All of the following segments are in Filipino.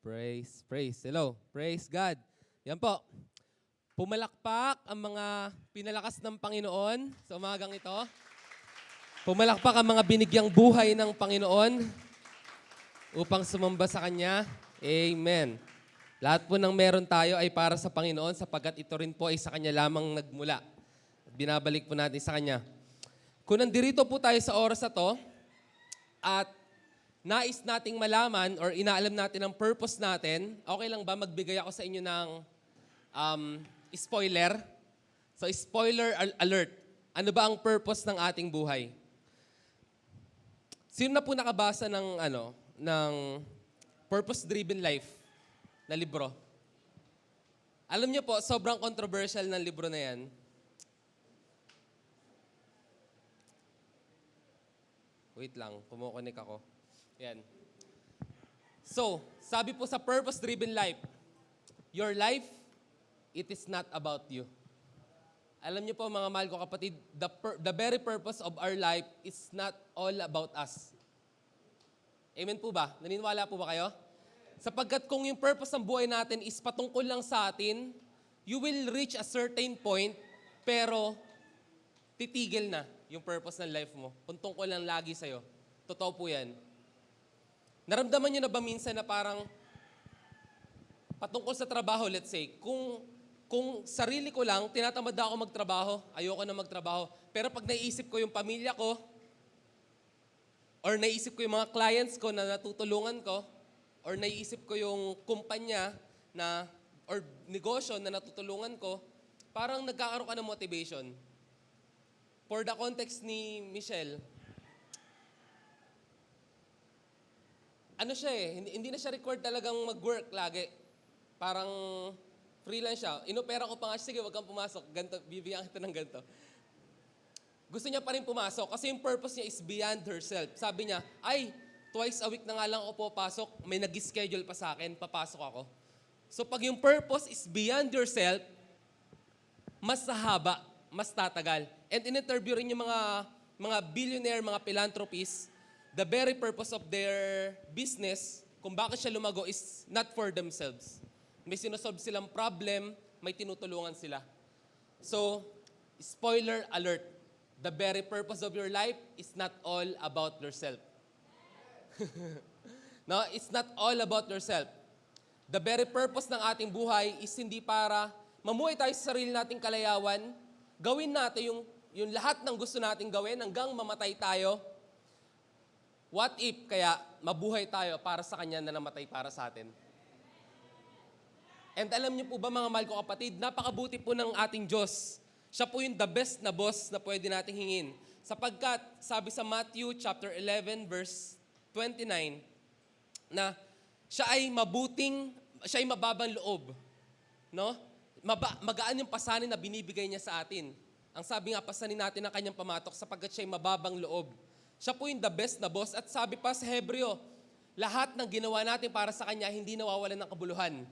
Praise. Hello. Praise God. Yan po. Pumalakpak ang mga pinalakas ng Panginoon sa umagang ito. Pumalakpak ang mga binigyang buhay ng Panginoon upang sumamba sa Kanya. Amen. Lahat po ng meron tayo ay para sa Panginoon sapagkat ito rin po ay sa Kanya lamang nagmula. Binabalik po natin sa Kanya. Kung nandirito po tayo sa oras na to at nais nating malaman or inaalam natin ang purpose natin, okay lang ba magbigay ako sa inyo ng spoiler? So, spoiler alert. Ano ba ang purpose ng ating buhay? Sino na po nakabasa ng Purpose-Driven Life na libro? Alam niyo po, sobrang controversial ng libro na yan. Wait lang, kumukunik ako. Yan. So, sabi po sa Purpose-Driven Life, your life, it is not about you. Alam niyo po mga mahal ko kapatid, the very purpose of our life is not all about us. Amen po ba? Naniniwala po ba kayo? Sapagkat kung yung purpose ng buhay natin is patungkol lang sa atin, you will reach a certain point, pero titigil na yung purpose ng life mo. Kung tungkol lang lagi sa'yo. Totoo po yan. Naramdaman niyo na ba minsan na parang patungkol sa trabaho, let's say, kung sarili ko lang, tinatamad ako magtrabaho, ayoko na magtrabaho. Pero pag naisip ko yung pamilya ko, or naisip ko yung mga clients ko na natutulungan ko, or naisip ko yung kumpanya na, or negosyo na natutulungan ko, parang nagkakaroon ka ng motivation. For the context ni Michelle, ano siya hindi na siya required talagang mag-work lagi. Parang freelance siya. Inopera ko pa nga, sige, wag kang pumasok. Ganto, bibigyan kita ng ganto. Gusto niya pa rin pumasok kasi yung purpose niya is beyond herself. Sabi niya, twice a week na nga lang ako papasok, may nag-schedule pa sa akin, papasok ako. So pag yung purpose is beyond yourself, mas haba, mas tatagal. And in-interview rin yung mga billionaire, mga philanthropists, the very purpose of their business, kung bakit siya lumago, is not for themselves. May sinosolve silang problem, may tinutulungan sila. So, spoiler alert, the very purpose of your life is not all about yourself. No, it's not all about yourself. The very purpose ng ating buhay is hindi para mamuhay tayo sa sarili nating kalayawan, gawin natin yung lahat ng gusto nating gawin hanggang mamatay tayo. What if kaya mabuhay tayo para sa Kanya na namatay para sa atin? And alam niyo po ba mga mahal ko kapatid, napakabuti po ng ating Diyos. Siya po yung the best na boss na pwede nating hingin. Sapagkat sabi sa Matthew chapter 11 verse 29 na siya ay mababang loob. No? Magaan yung pasanin na binibigay niya sa atin. Ang sabi nga, pasanin natin ang Kanyang pamatok sapagkat siya ay mababang loob. Siya po yung the best na boss. At sabi pa sa Hebreo, lahat ng ginawa natin para sa Kanya, hindi nawawalan ng kabuluhan.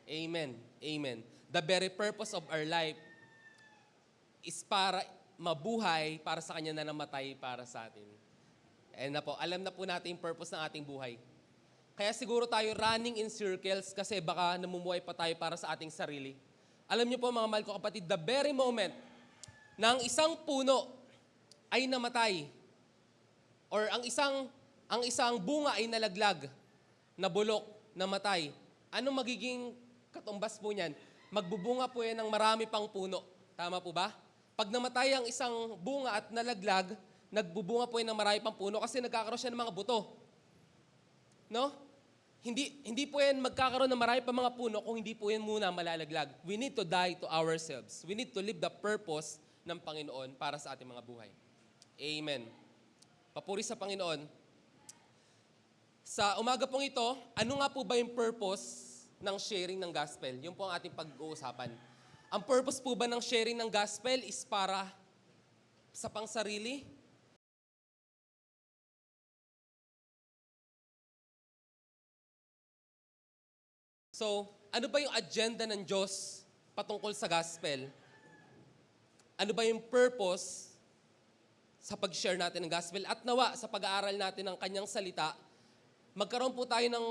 Amen. Amen. The very purpose of our life is para mabuhay para sa Kanya na namatay para sa atin. And alam na po natin yung purpose ng ating buhay. Kaya siguro tayo running in circles kasi baka namumuhay pa tayo para sa ating sarili. Alam niyo po mga mahal ko kapatid, the very moment na ang isang puno ay namatay, or ang isang bunga ay nalaglag, nabulok, namatay, anong magiging katumbas po niyan? Magbubunga po yan ng marami pang puno. Tama po ba? Pag namatay ang isang bunga at nalaglag, nagbubunga po yan ng marami pang puno kasi nagkakaroon siya ng mga buto. No? Hindi po yan magkakaroon ng marami pang mga puno kung hindi po yan muna malalaglag. We need to die to ourselves. We need to live the purpose ng Panginoon para sa ating mga buhay. Amen. Papuri sa Panginoon. Sa umaga pong ito, ano nga po ba yung purpose ng sharing ng gospel? Yun po ang ating pag-uusapan. Ang purpose po ba ng sharing ng gospel is para sa pangsarili? So, ano ba yung agenda ng Diyos patungkol sa gospel? Ano ba yung purpose sa pag-share natin ng gospel? At nawa, sa pag-aaral natin ng Kanyang salita, magkaroon po tayo ng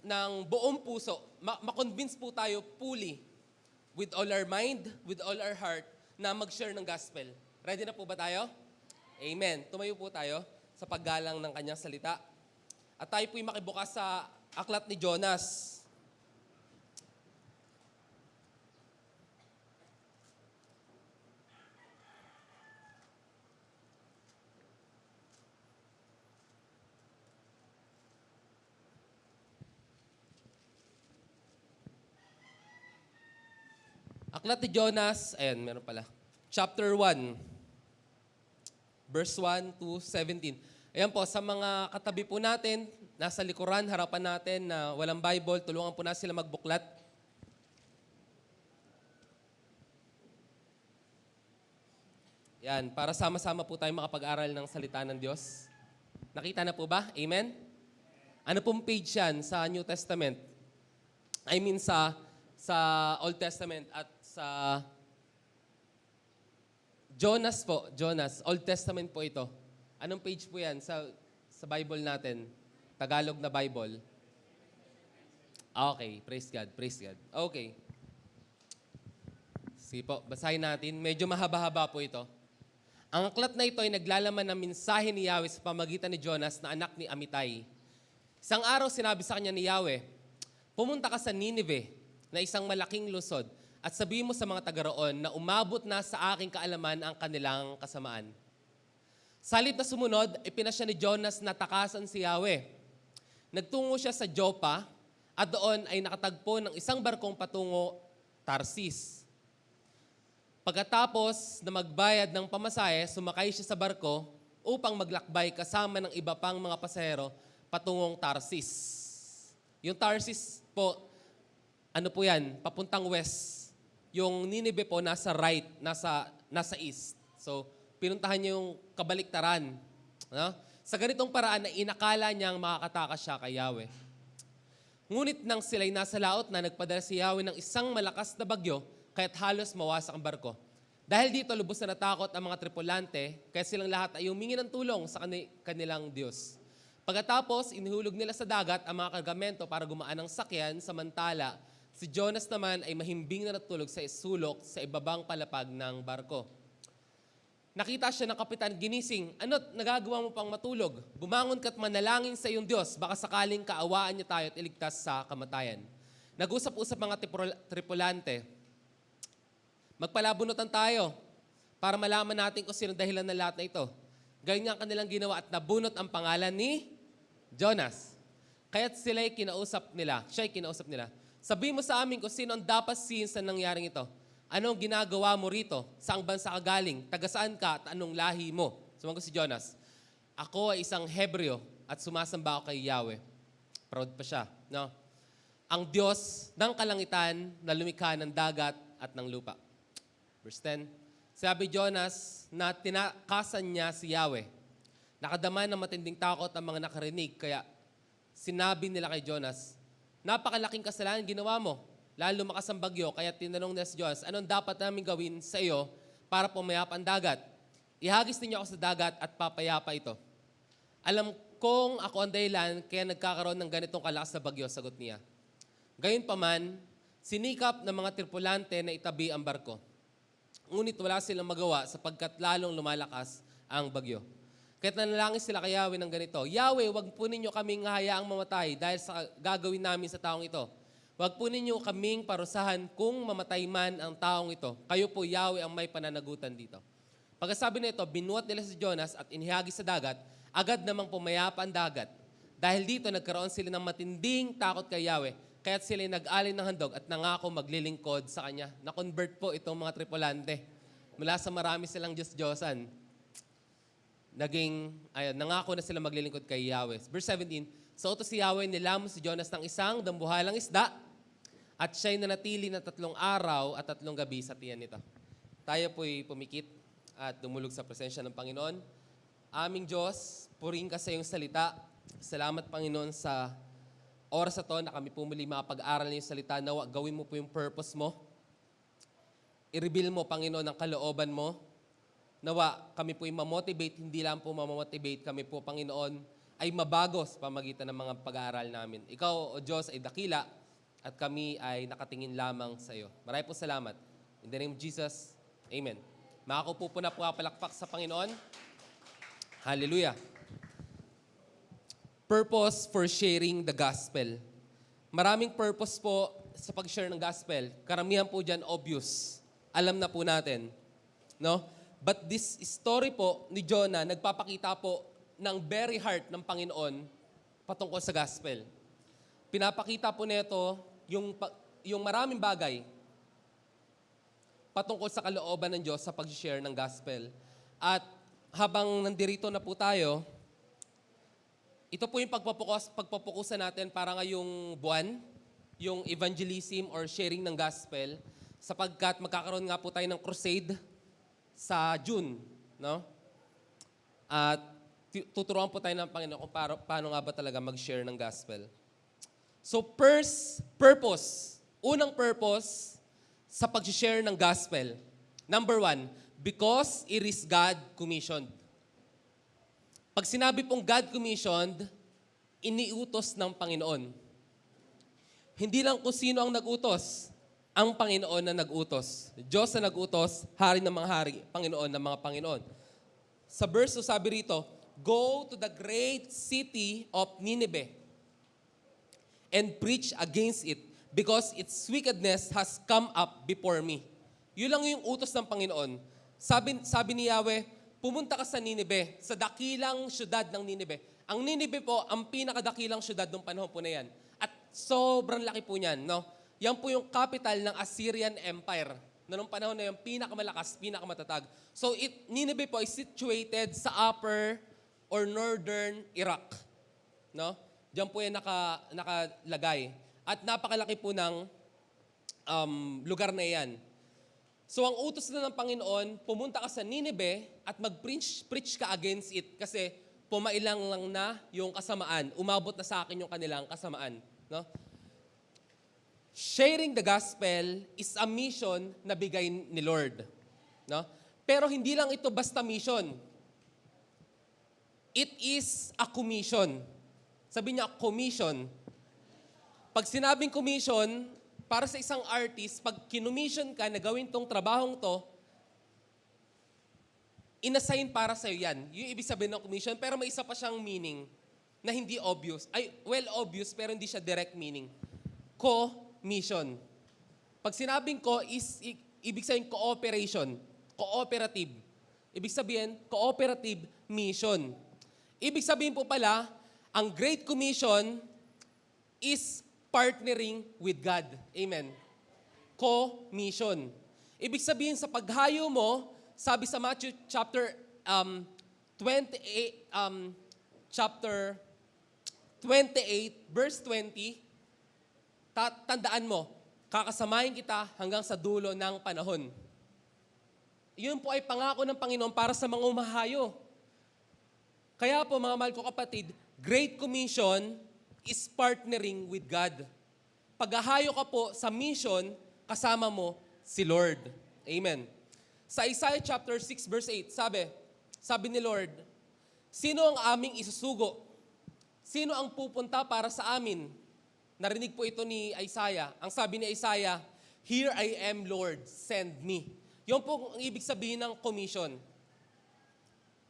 ng buong puso, makonvince po tayo fully, with all our mind, with all our heart, na mag-share ng gospel. Ready na po ba tayo? Amen. Tumayo po tayo sa paggalang ng kanyang salita. At tayo po'y makibukas sa aklat ni Jonas. Aklat ni Jonas, ayan, meron pala. Chapter 1, verse 1 to 17. Ayan po, sa mga katabi po natin, nasa likuran, harapan natin na walang Bible, tulungan po na sila magbuklat. Yan, para sama-sama po tayo makapag-aral ng salita ng Diyos. Nakita na po ba? Amen? Ano pong page yan sa New Testament? I mean sa Old Testament at sa Jonas po, Jonas. Old Testament po ito. Anong page po yan sa Bible natin? Tagalog na Bible. Okay, praise God, praise God. Okay. Sige po, basahin natin. Medyo mahaba-haba po ito. Ang aklat na ito ay naglalaman ng mensahe ni Yahweh sa pamagitan ni Jonas na anak ni Amitay. Isang araw sinabi sa kanya ni Yahweh, pumunta ka sa Nineveh na isang malaking lungsod at sabihin mo sa mga taga-roon na umabot na sa aking kaalaman ang kanilang kasamaan. Sa halip na sumunod, ipinasya ni Jonas na takasan si Yahweh. Nagtungo siya sa Joppa at doon ay nakatagpo ng isang barkong patungo Tarsis. Pagkatapos na magbayad ng pamasahe, sumakay siya sa barko upang maglakbay kasama ng iba pang mga pasahero patungong Tarsis. Yung Tarsis po, ano po yan? Papuntang west. Yung Nineveh po nasa right, nasa east. So, pinuntahan niya yung kabaliktaran. No? Sa ganitong paraan na inakala niyang makakatakas siya kay Yahweh. Ngunit nang sila'y nasa laot na nagpadala si Yahweh ng isang malakas na bagyo, kaya't halos mawasak ang barko. Dahil dito, lubos na natakot ang mga tripulante, kaya silang lahat ay humingi ng tulong sa kanilang Diyos. Pagkatapos, inihulog nila sa dagat ang mga kargamento para gumaan ang sakyan, samantala, si Jonas naman ay mahimbing na natulog sa sulok sa ibabang palapag ng barko. Nakita siya ng kapitan, ginising, ano't nagagawa mo pang matulog? Bumangon ka't manalangin sa iyong Diyos, baka sakaling kaawaan niya tayo at iligtas sa kamatayan. Nag-usap-usap mga tripulante, magpalabunutan tayo para malaman natin kung sino dahilan ng lahat na ito. Gayun nga kanilang ginawa at nabunot ang pangalan ni Jonas. Kaya't sila'y kinausap nila, siya'y kinausap nila. Sabihin mo sa amin kung sino ang dapat siyin sa nangyaring ito. Anong ginagawa mo rito? Saang bansa ka galing? Taga saan ka at anong lahi mo? Sumagot si Jonas, ako ay isang Hebreo at sumasamba ako kay Yahweh. Proud pa siya. No? Ang Diyos ng kalangitan na lumikha ng dagat at ng lupa. Verse 10, sabi Jonas na tinakasan niya si Yahweh. Nakadama ng matinding takot ang mga nakarinig, kaya sinabi nila kay Jonas, napakalaking kasalanan ginawa mo, lalo lumakas ang bagyo, kaya tinanong nila si Jonas, anong dapat namin gawin sa iyo para pumayapa ang dagat? Ihagis ninyo ako sa dagat at papayapa ito. Alam kong ako ang dahilan kaya nagkakaroon ng ganitong kalakas na bagyo, sagot niya. Gayunpaman, sinikap ng mga tripulante na itabi ang barko. Ngunit wala silang magawa sapagkat lalong lumalakas ang bagyo. Kaya't nanalangin sila kay Yahweh ng ganito, Yahweh, wag po ninyo kaming hayaang mamatay dahil sa gagawin namin sa taong ito. Wag po ninyo kaming parusahan kung mamatay man ang taong ito. Kayo po, Yahweh, ang may pananagutan dito. Pagkasabi nito, binuhat nila si Jonas at inihagis sa dagat, agad namang pumayapa ang dagat. Dahil dito, nagkaroon sila ng matinding takot kay Yahweh, kaya't sila nag-alay ng handog at nangako maglilingkod sa kanya. Na-convert po itong mga tripulante. Mula sa marami silang Diyos-Diyosan, nangako na sila maglilingkod kay Yahweh. Verse 17, sa utos si Yahweh, nilamon si Jonas ng isang dambuhalang isda at siya'y nanatili na 3 araw at 3 gabi sa tiyan nito. Tayo po'y pumikit at dumulog sa presensya ng Panginoon. Aming Diyos, purihin ka sa iyong salita. Salamat, Panginoon, sa oras na to na kami pumuli makapag-aral ng iyong salita. Nawa, gawin mo po yung purpose mo. I-reveal mo, Panginoon, ang kalooban mo. Nawa, kami po'y mamotivate, hindi lang po mamotivate. Kami po, Panginoon, ay mabago sa pamagitan ng mga pag-aaral namin. Ikaw, O Diyos, ay dakila at kami ay nakatingin lamang sa iyo. Maraming po salamat. In the name of Jesus, Amen. Makakaupo po na po palakpak sa Panginoon. Hallelujah. Purpose for sharing the gospel. Maraming purpose po sa pag-share ng gospel. Karamihan po dyan obvious. Alam na po natin. No? But this story po ni Jonah, nagpapakita po ng very heart ng Panginoon patungkol sa gospel. Pinapakita po nito yung maraming bagay patungkol sa kalooban ng Diyos sa pag-share ng gospel. At habang nandirito na po tayo, ito po yung pagpapukusan natin para ngayong buwan, yung evangelism or sharing ng gospel, sapagkat magkakaroon nga po tayo ng crusade sa June, no? At tuturuan po tayo ng Panginoon kung paano nga ba talaga mag-share ng gospel. So first purpose, unang purpose sa pag-share ng gospel. Number 1, because it is God commissioned. Pag sinabi pong God commissioned, iniutos ng Panginoon. Hindi lang kung sino ang nag-utos, ang Panginoon na nag-utos. Diyos na nag-utos, Hari ng mga hari, Panginoon ng mga Panginoon. Sa verse sabi rito, go to the great city of Nineveh and preach against it because its wickedness has come up before me. Yun lang yung utos ng Panginoon. Sabi ni Yahweh, pumunta ka sa Nineveh, sa dakilang syudad ng Nineveh. Ang Nineveh po, ang pinakadakilang syudad ng panahon po na yan. At sobrang laki po niyan, no? Yan po yung capital ng Assyrian Empire. Na nung panahon na yung pinakamalakas, pinakamatatag. So Nineveh po is situated sa upper or northern Iraq. No? Diyan po yung nakalagay. At napakalaki po ng lugar na yan. So ang utos na ng Panginoon, pumunta ka sa Nineveh at mag-preach ka against it kasi pumailang lang na yung kasamaan. Umabot na sa akin yung kanilang kasamaan. No? Sharing the gospel is a mission na bigay ni Lord. No? Pero hindi lang ito basta mission. It is a commission. Sabi niya, commission. Pag sinabing commission, para sa isang artist, pag kinommission ka na gawin tong trabahong to, inassign para sa'yo yan. Yung ibig sabihin ng commission, pero may isa pa siyang meaning na hindi obvious. Obvious, pero hindi siya direct meaning. Co-mission. Pag sinabing ko, ibig sabihin cooperation. Cooperative. Ibig sabihin, cooperative mission. Ibig sabihin po pala, ang Great Commission is partnering with God. Amen. Co-mission. Ibig sabihin sa paghayo mo, sabi sa Matthew chapter 28, verse 20, tandaan mo, kakasamahin kita hanggang sa dulo ng panahon. Yun po ay pangako ng Panginoon para sa mga umahayo. Kaya po mga mahal ko kapatid, Great Commission is partnering with God. Paghahayo ka po sa mission, kasama mo si Lord. Amen. Sa Isaiah chapter 6 verse 8, sabi ni Lord, sino ang aming isusugo? Sino ang pupunta para sa amin? Narinig po ito ni Isaiah. Ang sabi ni Isaiah, here I am Lord, send me. Yun po ang ibig sabihin ng commission.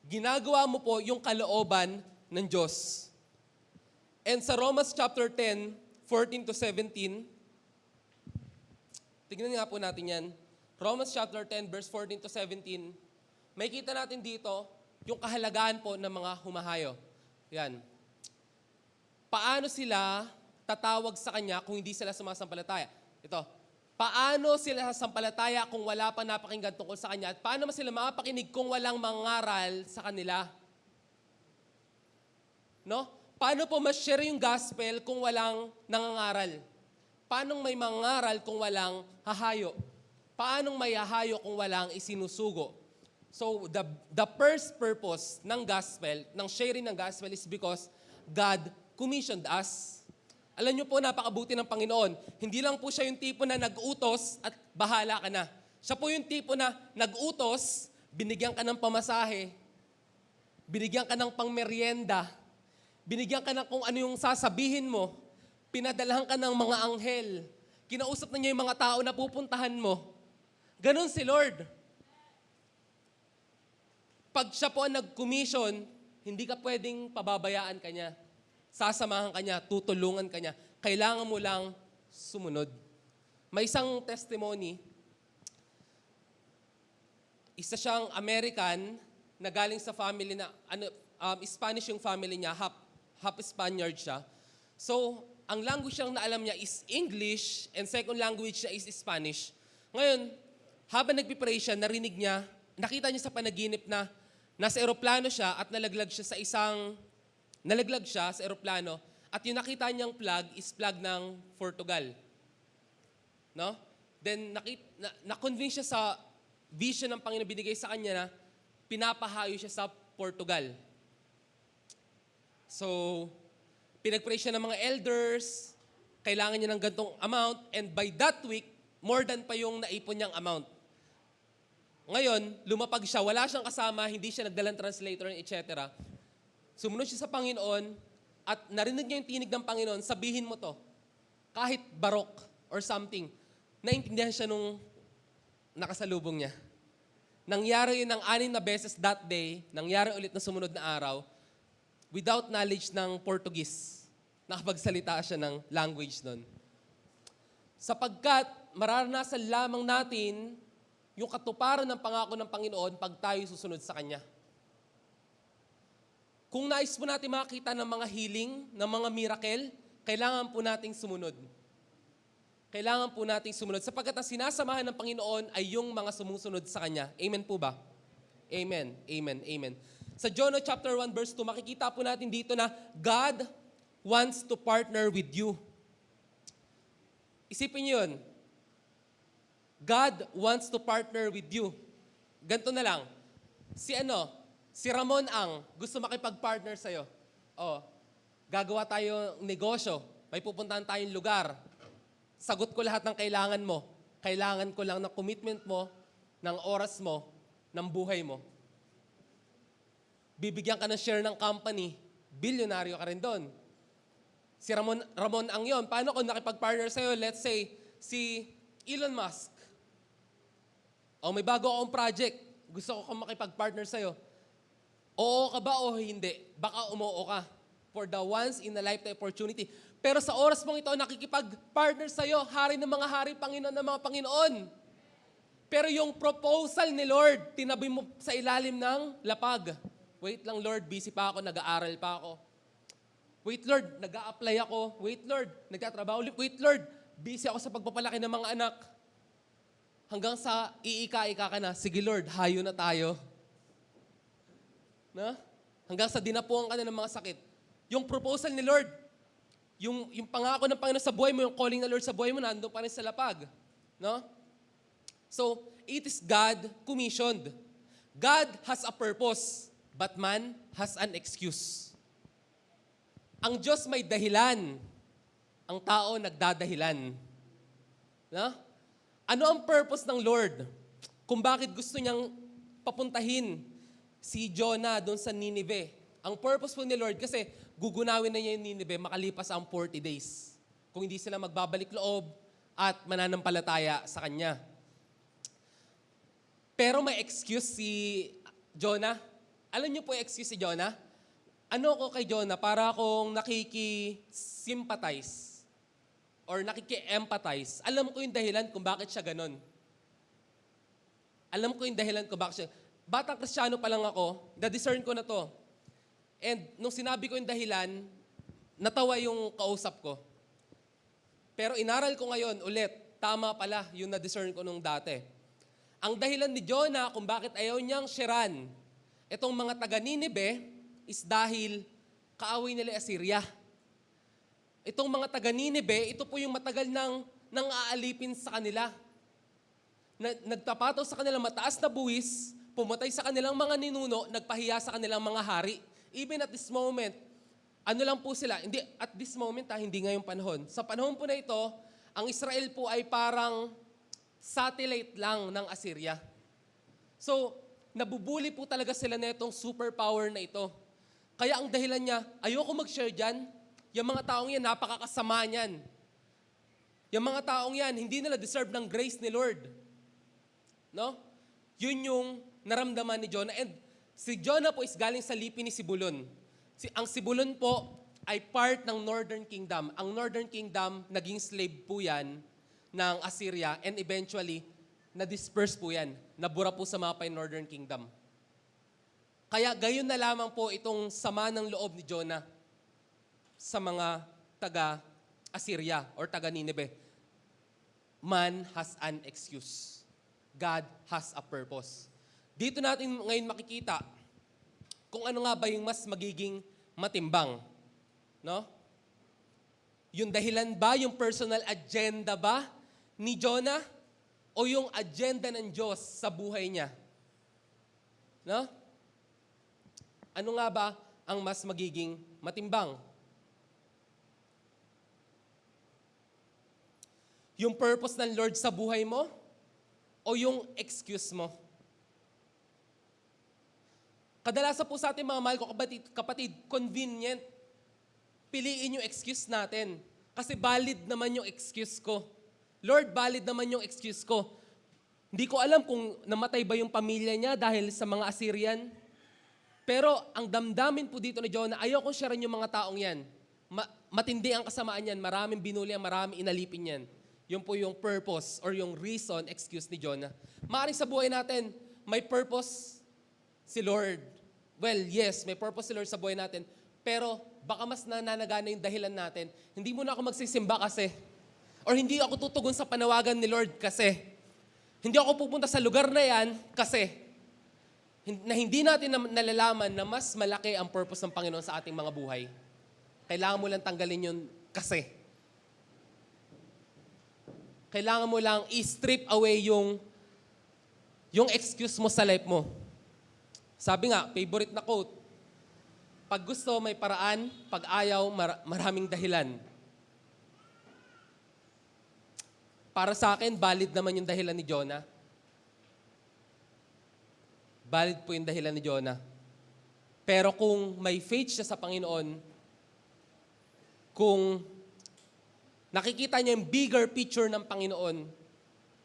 Ginagawa mo po yung kalooban ng Diyos. And sa Romans chapter 10, 14 to 17, tignan nga po natin yan. Romans chapter 10, verse 14 to 17, may kita natin dito yung kahalagahan po ng mga humahayo. Yan. Paano sila tatawag sa Kanya kung hindi sila sumasampalataya? Ito. Paano sila sasampalataya kung wala pa napakinggan tungkol sa Kanya? At paano sila mapakinig kung walang mangaral sa kanila? No? Paano po ma-share yung gospel kung walang nangangaral? Paano may mangaral kung walang hahayo? Paano may hahayo kung walang isinusugo? So, the first purpose ng gospel, ng sharing ng gospel is because God commissioned us. Alam niyo po, napakabuti ng Panginoon. Hindi lang po siya yung tipo na nag-utos at bahala ka na. Siya po yung tipo na nag-utos, binigyan ka ng pamasahe, binigyan ka ng pangmeryenda, Binigyan ka ng kung ano yung sasabihin mo. Pinadalahan ka ng mga anghel. Kinausap na niya yung mga tao na pupuntahan mo. Ganon si Lord. Pag siya po ang nag-commission, hindi ka pwedeng pababayaan ka niya. Sasamahan ka niya, tutulungan ka niya. Kailangan mo lang sumunod. May isang testimony. Isa siyang American na galing sa family na, Spanish yung family niya, half Spaniard siya. So, ang language lang na alam niya is English and second language niya is Spanish. Ngayon, habang nagpipray siya, narinig niya, nakita niya sa panaginip na nasa eroplano siya at nalaglag siya sa eroplano at yung nakita niyang flag is flag ng Portugal. No? Then, na-convince siya sa vision ng Panginoon binigay sa kanya na pinapahayo siya sa Portugal. So, pinag-pray siya ng mga elders, kailangan niya ng gantong amount, and by that week, more than pa yung naipon niyang amount. Ngayon, lumapag siya, wala siyang kasama, hindi siya nagdalang translator, etc. Sumunod siya sa Panginoon, at narinig niya yung tinig ng Panginoon, sabihin mo to, kahit barok or something, naintindihan siya nung nakasalubong niya. Nangyari yun ng 6 na beses that day, nangyari ulit na sumunod na araw, without knowledge ng Portuguese. Nakapagsalita siya ng language nun. Sapagkat mararanasan lamang natin yung katuparan ng pangako ng Panginoon pag tayo susunod sa Kanya. Kung nais po natin makita ng mga healing, ng mga miracle, kailangan po nating sumunod. Kailangan po nating sumunod. Sapagkat ang sinasamahan ng Panginoon ay yung mga sumusunod sa Kanya. Amen po ba? Amen, amen, amen. Sa Jonah chapter 1 verse 2, makikita po natin dito na God wants to partner with you. Isipin niyo yun. God wants to partner with you. Ganito na lang. Si Ramon ang gusto makipag-partner sa'yo. Gagawa tayo ng negosyo. May pupuntahan tayong lugar. Sagot ko lahat ng kailangan mo. Kailangan ko lang ng commitment mo, ng oras mo, ng buhay mo. Bibigyan ka ng share ng company, bilyonaryo ka rin doon. Si Ramon ang yon. Paano kung nakipag-partner sa'yo? Let's say, si Elon Musk. May bago akong project. Gusto ko kung makipag-partner sa'yo. Oo ka ba o hindi? Baka umuo ka. For the once in a lifetime opportunity. Pero sa oras mong ito, nakikipag-partner sa'yo, hari ng mga hari, Panginoon ng mga Panginoon. Pero yung proposal ni Lord, tinabi mo sa ilalim ng lapag. Wait lang, Lord, busy pa ako, nag-aaral pa ako. Wait, Lord, nag-a-apply ako. Wait, Lord, nagtatrabaho ulit. Wait, Lord, busy ako sa pagpapalaki ng mga anak. Hanggang sa iika-ika ka na, sige, Lord, hayo na tayo. Na? Hanggang sa dinapuan ka na ng mga sakit. Yung proposal ni Lord, yung pangako ng Panginoon sa buhay mo, yung calling ng Lord sa buhay mo, nandun pa rin sa lapag. No? So, it is God commissioned. God has a purpose. But man has an excuse. Ang Diyos may dahilan. Ang tao nagdadahilan. No? Ano ang purpose ng Lord? Kung bakit gusto niyang papuntahin si Jonah doon sa Nineveh. Ang purpose po ni Lord, kasi gugunawin na niya yung Nineveh makalipas ang 40 days. Kung hindi sila magbabalik loob at mananampalataya sa Kanya. Pero may excuse si Jonah. Alam niyo po yung excuse si Jonah? Ano ko kay Jonah? Para akong nakiki-sympathize or nakiki-empathize. Alam ko yung dahilan kung bakit siya ganon. Alam ko yung dahilan kung bakit siya. Batang Kristiyano pa lang ako, na-discern ko na to. And nung sinabi ko yung dahilan, natawa yung kausap ko. Pero inaral ko ngayon ulit, tama pala yung na-discern ko nung dati. Ang dahilan ni Jonah kung bakit ayaw niyang sharean itong mga taga-Nineveh is dahil kaaway nila Assyria. Itong mga taga-Nineveh, ito po yung matagal nang aalipin sa kanila. Nagtapataw sa kanilang mataas na buwis, pumatay sa kanilang mga ninuno, nagpahiya sa kanilang mga hari. Even at this moment, ano lang po sila, hindi at this moment, hindi ngayong panahon. Sa panahon po na ito, ang Israel po ay parang satellite lang ng Assyria. So, nabubuli po talaga sila na itong superpower na ito. Kaya ang dahilan niya, ayoko mag-share dyan. Yung mga taong yan, napakakasama niyan. Yung mga taong yan, hindi nila deserve ng grace ni Lord. No? Yun yung naramdaman ni Jonah. And si Jonah po is galing sa lipi ni Sibulon. Ang Sibulon po ay part ng Northern Kingdom. Ang Northern Kingdom, naging slave po yan ng Assyria and eventually, na-disperse po yan. Nabura po sa mapa yung Northern Kingdom. Kaya gayon na lamang po itong sama ng loob ni Jonah sa mga taga-Assyria or taga-Nineveh. Man has an excuse. God has a purpose. Dito natin ngayon makikita kung ano nga ba yung mas magiging matimbang. No? Yung dahilan ba, yung personal agenda ba ni Jonah o yung agenda ng Diyos sa buhay niya? No? Ano nga ba ang mas magiging matimbang? Yung purpose ng Lord sa buhay mo o yung excuse mo? Kadalasan po sa ating mga mahal ko kapatid, convenient. Piliin yung excuse natin. Kasi valid naman yung excuse ko. Lord, valid naman yung excuse ko. Hindi ko alam kung namatay ba yung pamilya niya dahil sa mga Assyrian. Pero ang damdamin po dito ni Jonah, ayokong sharean yung mga taong yan. Matindi ang kasamaan yan, maraming binuli, maraming inalipin yan. Yun po yung purpose or yung reason, excuse ni Jonah. Maaaring sa buhay natin, may purpose si Lord. Well, yes, may purpose si Lord sa buhay natin. Pero baka mas nananagana yung dahilan natin. Hindi muna ako magsisimba kasi. Or hindi ako tutugon sa panawagan ni Lord kasi. Hindi ako pupunta sa lugar na yan kasi. Na hindi natin nalalaman na mas malaki ang purpose ng Panginoon sa ating mga buhay. Kailangan mo lang tanggalin yun kasi. Kailangan mo lang i-strip away yung excuse mo sa life mo. Sabi nga, favorite na quote, pag gusto, may paraan. Pag ayaw, maraming dahilan. Para sa akin, valid naman yung dahilan ni Jonah. Valid po yung dahilan ni Jonah. Pero kung may faith siya sa Panginoon, kung nakikita niya yung bigger picture ng Panginoon,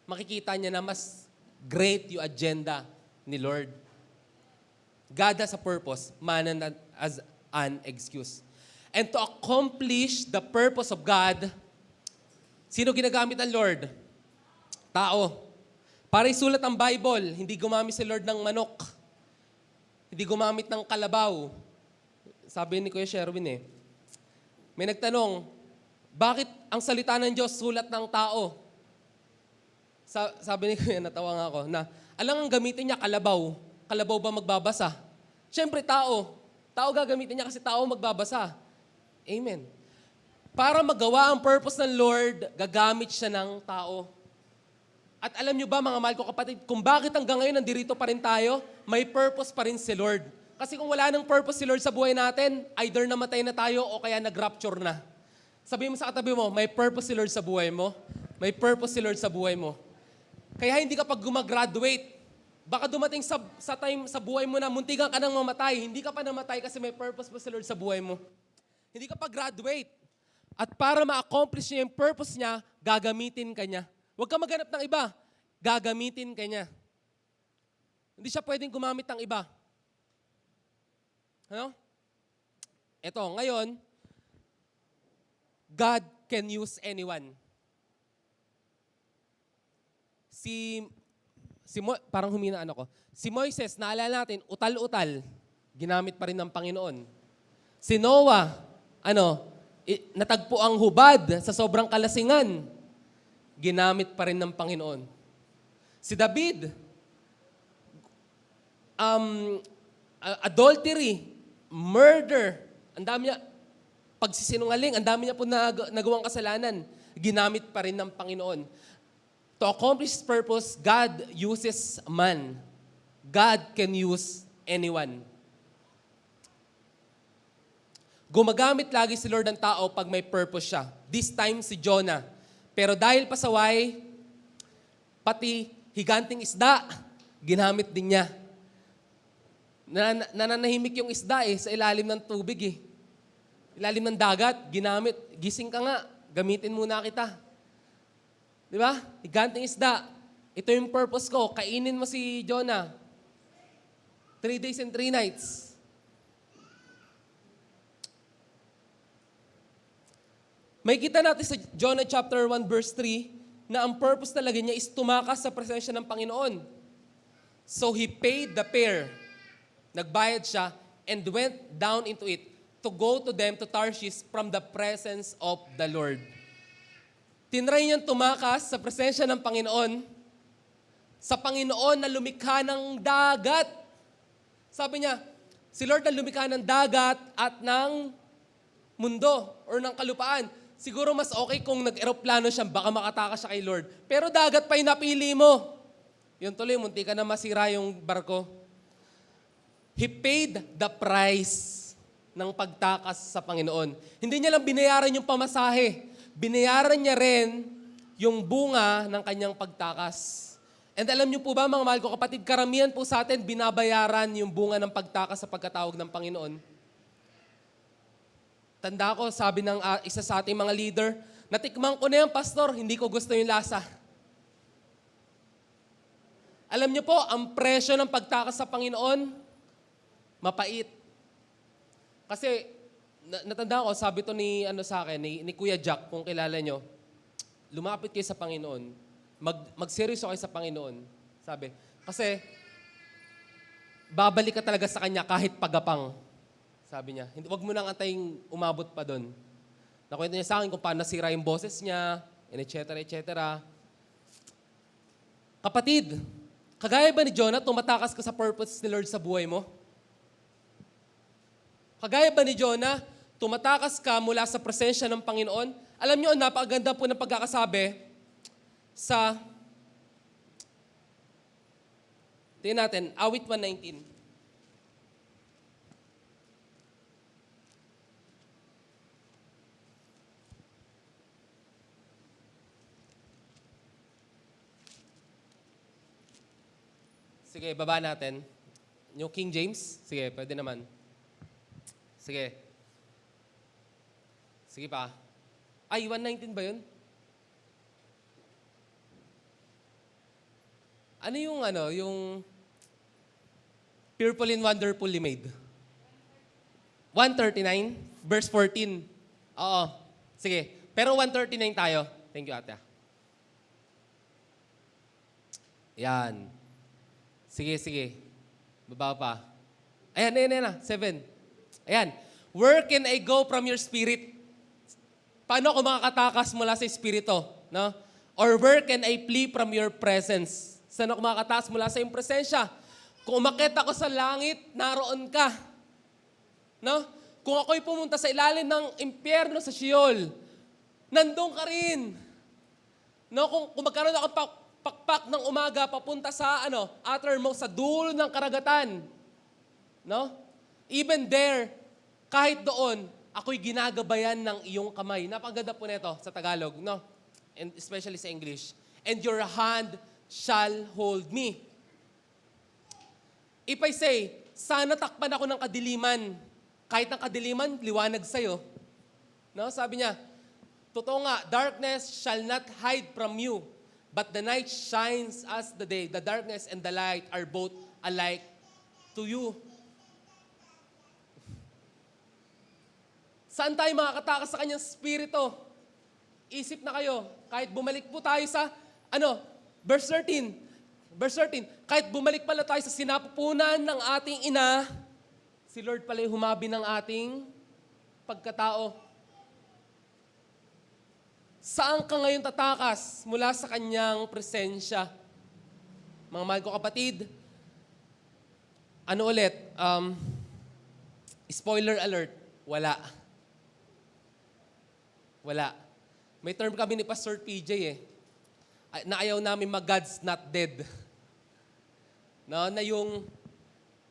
makikita niya na mas great yung agenda ni Lord. God has a purpose, man as an excuse. And to accomplish the purpose of God, sino ginagamit ng Lord? Tao. Para isulat ang Bible, hindi gumamit si Lord ng manok. Hindi gumamit ng kalabaw. Sabi ni Kuya Sherwin may nagtanong, bakit ang salita ng Diyos sulat ng tao? Sabi ni Kuya, natawa nga ako, na alang ang gamitin niya, kalabaw. Kalabaw ba magbabasa? Siyempre, tao. Tao gagamitin niya kasi tao magbabasa. Amen. Para magawa ang purpose ng Lord, gagamit siya ng tao. At alam nyo ba, mga mahal ko kapatid, kung bakit hanggang ngayon nandirito pa rin tayo, may purpose pa rin si Lord. Kasi kung wala nang purpose si Lord sa buhay natin, either namatay na tayo o kaya nag-rapture na. Sabihin mo sa katabi mo, may purpose si Lord sa buhay mo. May purpose si Lord sa buhay mo. Kaya hindi ka pag gumagraduate, baka dumating sa time sa buhay mo na muntikan ka nang mamatay. Hindi ka pa namatay kasi may purpose pa si Lord sa buhay mo. Hindi ka pa graduate. At para ma-accomplish niya yung purpose niya, gagamitin ka niya. Huwag ka maghanap ng iba. Gagamitin ka niya. Hindi siya pwedeng gumamit ng iba. Ano? Eto, ngayon, God can use anyone. Parang huminaan ako. Si Moises, naalala natin, utal-utal, ginamit pa rin ng Panginoon. Si Noah, natagpo ang hubad sa sobrang kalasingan, ginamit pa rin ng Panginoon. Si David, adultery, murder, ang dami niya, pagsisinungaling, ang dami niya po nagawang kasalanan, ginamit pa rin ng Panginoon. To accomplish His purpose, God uses man. God can use anyone. Gumagamit lagi si Lord ng tao pag may purpose siya. This time si Jonah. Pero dahil pasaway, pati higanting isda, ginamit din niya. Nananahimik yung isda sa ilalim ng tubig Ilalim ng dagat, ginamit. Gising ka nga, gamitin muna kita. Di ba? Higanting isda. Ito yung purpose ko. Kainin mo si Jonah. 3 days and 3 nights. May kita natin sa Jonah chapter 1 verse 3 na ang purpose talaga niya is tumakas sa presensya ng Panginoon. So he paid the fare. Nagbayad siya and went down into it to go to them to Tarshish from the presence of the Lord. Tinry niyang tumakas sa presensya ng Panginoon, sa Panginoon na lumikha ng dagat. Sabi niya, si Lord na lumikha ng dagat at ng mundo or ng kalupaan. Siguro mas okay kung nag-eroplano siya, baka makatakas siya kay Lord. Pero dagat pa yung napili mo. Yun tuloy, munti ka na masira yung barko. He paid the price ng pagtakas sa Panginoon. Hindi niya lang binayaran yung pamasahe. Binayaran niya rin yung bunga ng kanyang pagtakas. And alam niyo po ba, mga mahal ko kapatid, karamihan po sa atin, binabayaran yung bunga ng pagtakas sa pagkatawag ng Panginoon. Tanda ko, sabi ng isa sa ating mga leader, natikman ko na yan, pastor, hindi ko gusto yung lasa. Alam niyo po, ang presyo ng pagtakas sa Panginoon, mapait. Kasi, natanda ko, sabi to ni Kuya Jack, kung kilala nyo, lumapit kayo sa Panginoon, magseryoso kayo sa Panginoon. Sabi, kasi, babalik ka talaga sa Kanya kahit pagapang. Sabi niya, huwag mo nang antayin umabot pa doon. Nakwento niya sa akin kung paano nasira yung boses niya, etc. Kapatid, kagaya ba ni Jonah, tumatakas ka sa purpose ni Lord sa buhay mo? Kagaya ba ni Jonah, tumatakas ka mula sa presensya ng Panginoon? Alam niyo, napakaganda po ng pagkakasabi sa, tingnan natin, Awit 119. Sige, baba natin. Yung King James? Sige, pwede naman. Sige. Sige pa. Ay, 119 ba yun? Ano yung fearful and wonderfully made? 139, verse 14. Oo. Sige. Pero 139 tayo. Thank you, ate. Yan. Sige. Baba pa. Ayan. 7. Ayan. Where can I go from your spirit? Paano ako makakatakas mula sa Espiritu? No? Or where can I flee from your presence? Saan ako makakatakas mula sa iyong presensya? Kung umakyat ako sa langit, naroon ka. No? Kung ako'y pumunta sa ilalim ng impyerno sa Sheol, nandun ka rin. No? Kung magkaroon ako pakpak ng umaga papunta sa uttermost, sa dulo ng karagatan. No? Even there, kahit doon, ako'y ginagabayan ng iyong kamay. Napakaganda po nito sa Tagalog, no? And especially sa English. And your hand shall hold me. If I say, sana takpan ako ng kadiliman, kahit ang kadiliman, liwanag sa'yo. No? Sabi niya, totoo nga, darkness shall not hide from you, but the night shines as the day. The darkness and the light are both alike to you. Saan tayo makakatakas sa kanyang spirito? Isip na kayo, kahit bumalik po tayo sa, verse 13. Verse 13, kahit bumalik pala tayo sa sinapupunan ng ating ina, si Lord pala yung humabi ng ating pagkatao. Saan ka ngayon tatakas mula sa kanyang presensya? Mga mahal ko kapatid, spoiler alert, wala. May term kami ni Pastor PJ na ayaw namin mag-God's not dead. No, na yung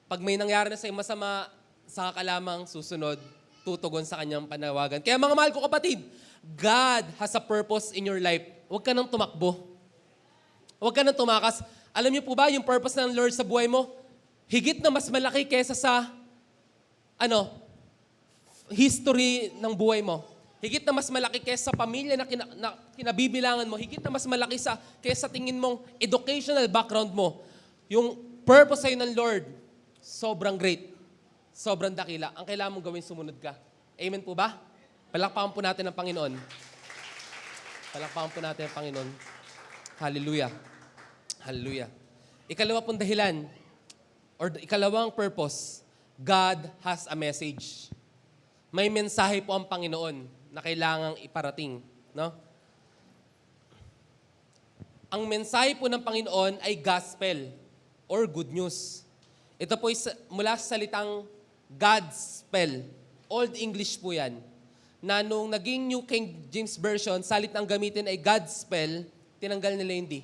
pag may nangyari na sa'yo masama, saka ka lamang susunod, tutugon sa kanyang panawagan. Kaya mga mahal ko kapatid, God has a purpose in your life. Huwag ka nang tumakbo. Huwag ka nang tumakas. Alam niyo po ba yung purpose ng Lord sa buhay mo? higit na mas malaki kesa sa, history ng buhay mo. Higit na mas malaki kesa sa pamilya na kinabibilangan mo. Higit na mas malaki kesa tingin mong educational background mo. Yung purpose sa'yo ng Lord, sobrang great. Sobrang dakila. Ang kailangan mong gawin, sumunod ka. Amen po ba? Palakpakan po natin ang Panginoon. Palakpakan po natin ang Panginoon. Hallelujah. Hallelujah. Ikalawa pong dahilan, or ikalawang purpose, God has a message. May mensahe po ang Panginoon na kailangang iparating. No? Ang mensahe po ng Panginoon ay gospel or good news. Ito po mula sa salitang Godspell. Old English po yan. Na nung naging New King James Version, salitang gamitin ay Godspell, tinanggal nila yung D.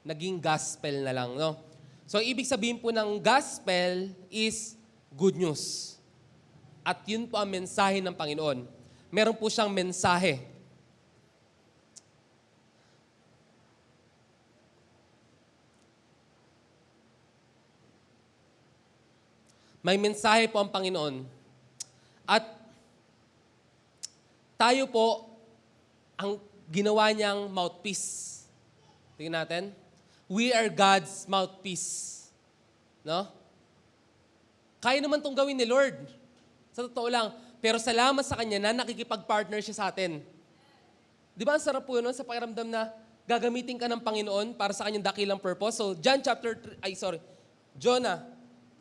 Naging gospel na lang. No? So, ibig sabihin po ng gospel is good news. At yun po ang mensahe ng Panginoon. Meron po siyang mensahe. May mensahe po ang Panginoon. At tayo po ang ginawa niyang mouthpiece. Tingnan natin. We are God's mouthpiece. No? Kaya naman itong gawin ni Lord. Sa totoo lang. Pero salamat sa Kanya na nakikipag-partner siya sa atin. Di ba ang sarap po yun sa pakiramdam na gagamitin ka ng Panginoon para sa Kanyang dakilang purpose? So, Jonah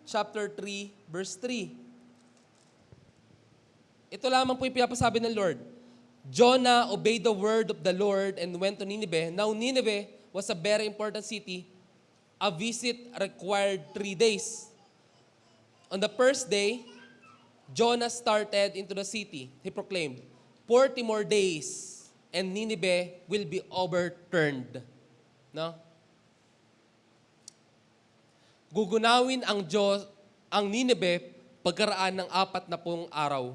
chapter 3, verse 3. Ito lamang po yung pinapasabi ng Lord. Jonah obeyed the word of the Lord and went to Nineveh. Now, Nineveh was a very important city. A visit required 3 days. On the first day, Jonah started into the city. He proclaimed, 40 more days and Nineveh will be overturned. No? Gugunawin ang Nineveh pagkaraan ng 40 araw.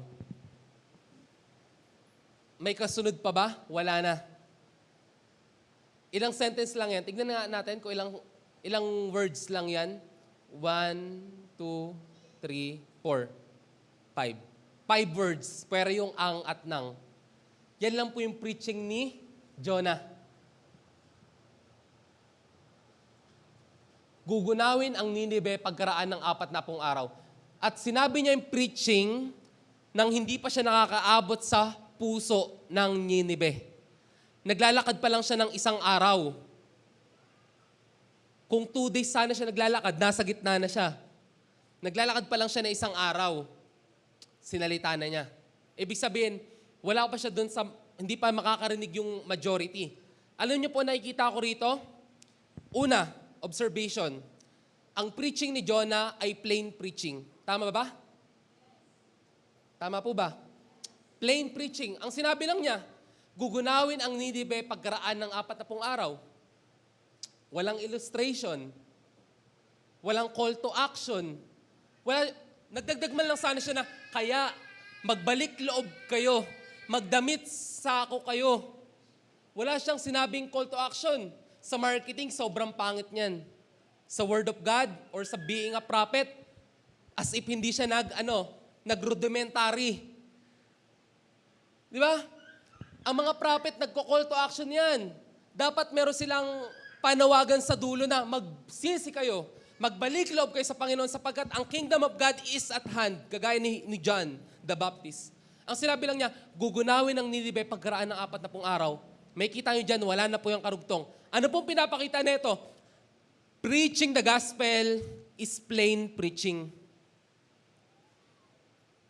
May kasunod pa ba? Wala na. Ilang sentence lang yan. Tignan nga natin kung ilang words lang yan. 1, 2, 3, 4. 5 words, pero yung ang at nang. Yan lang po yung preaching ni Jonah. Gugunawin ang Nineveh pagkaraan ng 40 araw. At sinabi niya yung preaching nang hindi pa siya nakakaabot sa puso ng Nineveh. Naglalakad pa lang siya ng 1 araw. Kung 2 days sana siya naglalakad, nasa gitna na siya. Naglalakad pa lang siya ng 1 araw. Sinalita na niya. Ibig sabihin, wala pa siya doon sa, hindi pa makakarinig yung majority. Alam niyo po, nakikita ko rito, una, observation. Ang preaching ni Jonah ay plain preaching. Tama ba? Tama po ba? Plain preaching. Ang sinabi lang niya, gugunawin ang Nineveh pagkaraan ng 40 araw. Walang illustration. Walang call to action. Nagdagdag man lang sana siya na, kaya magbalik loob kayo, magdamit sako kayo. Wala siyang sinabing call to action. Sa marketing, sobrang pangit niyan. Sa word of God or sa being a prophet, as if hindi siya nag-rudimentary. Di ba? Ang mga prophet, nagko-call to action yan. Dapat meron silang panawagan sa dulo na magsisi kayo. Magbalik loob kayo sa Panginoon sapagkat ang kingdom of God is at hand, kagaya ni John the Baptist. Ang sinabi lang niya, gugunawin ang Nineveh pagkaraan ng 40 araw. May kita nyo dyan, wala na po yung karugtong. Ano pong pinapakita nito? Preaching the gospel is plain preaching.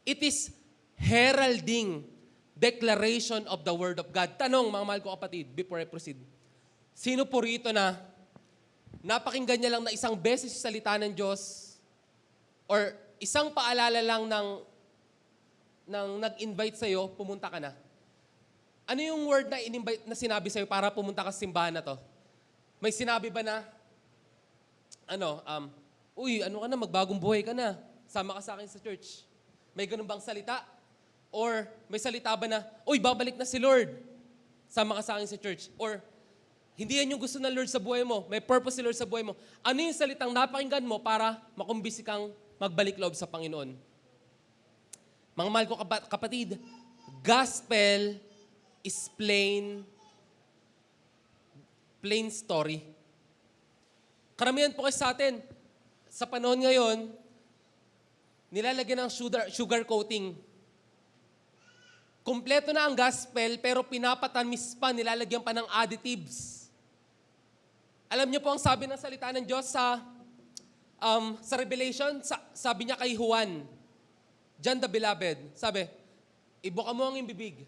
It is heralding declaration of the word of God. Tanong, mga mahal ko kapatid, before I proceed. Sino po rito na napakinggan niya lang na isang beses yung salita ng Diyos or isang paalala lang ng nag-invite sa'yo, pumunta ka na? Ano yung word na in-invite na sinabi sa'yo para pumunta ka sa simbahan na to? May sinabi ba na, uy, ka na, magbagong buhay ka na. Sama ka sa akin sa church. May ganun bang salita? Or may salita ba na, uy, babalik na si Lord. Sama ka sa akin sa church. Or, Hindi yan yung gusto ng Lord sa buhay mo. May purpose si Lord sa buhay mo. Ano yung salitang napakinggan mo para makumbisi kang magbalik loob sa Panginoon? Mga mahal ko kapatid, gospel is plain story. Karamihan po kasi sa atin, sa panahon ngayon, nilalagyan ng sugar coating. Kompleto na ang gospel, pero pinapatamis pa, nilalagyan pa ng additives. Alam niyo po ang sabi ng salita ng Diyos sa Revelation, sabi niya kay Juan, John the Beloved, sabi, ibuka mo ang iyong bibig.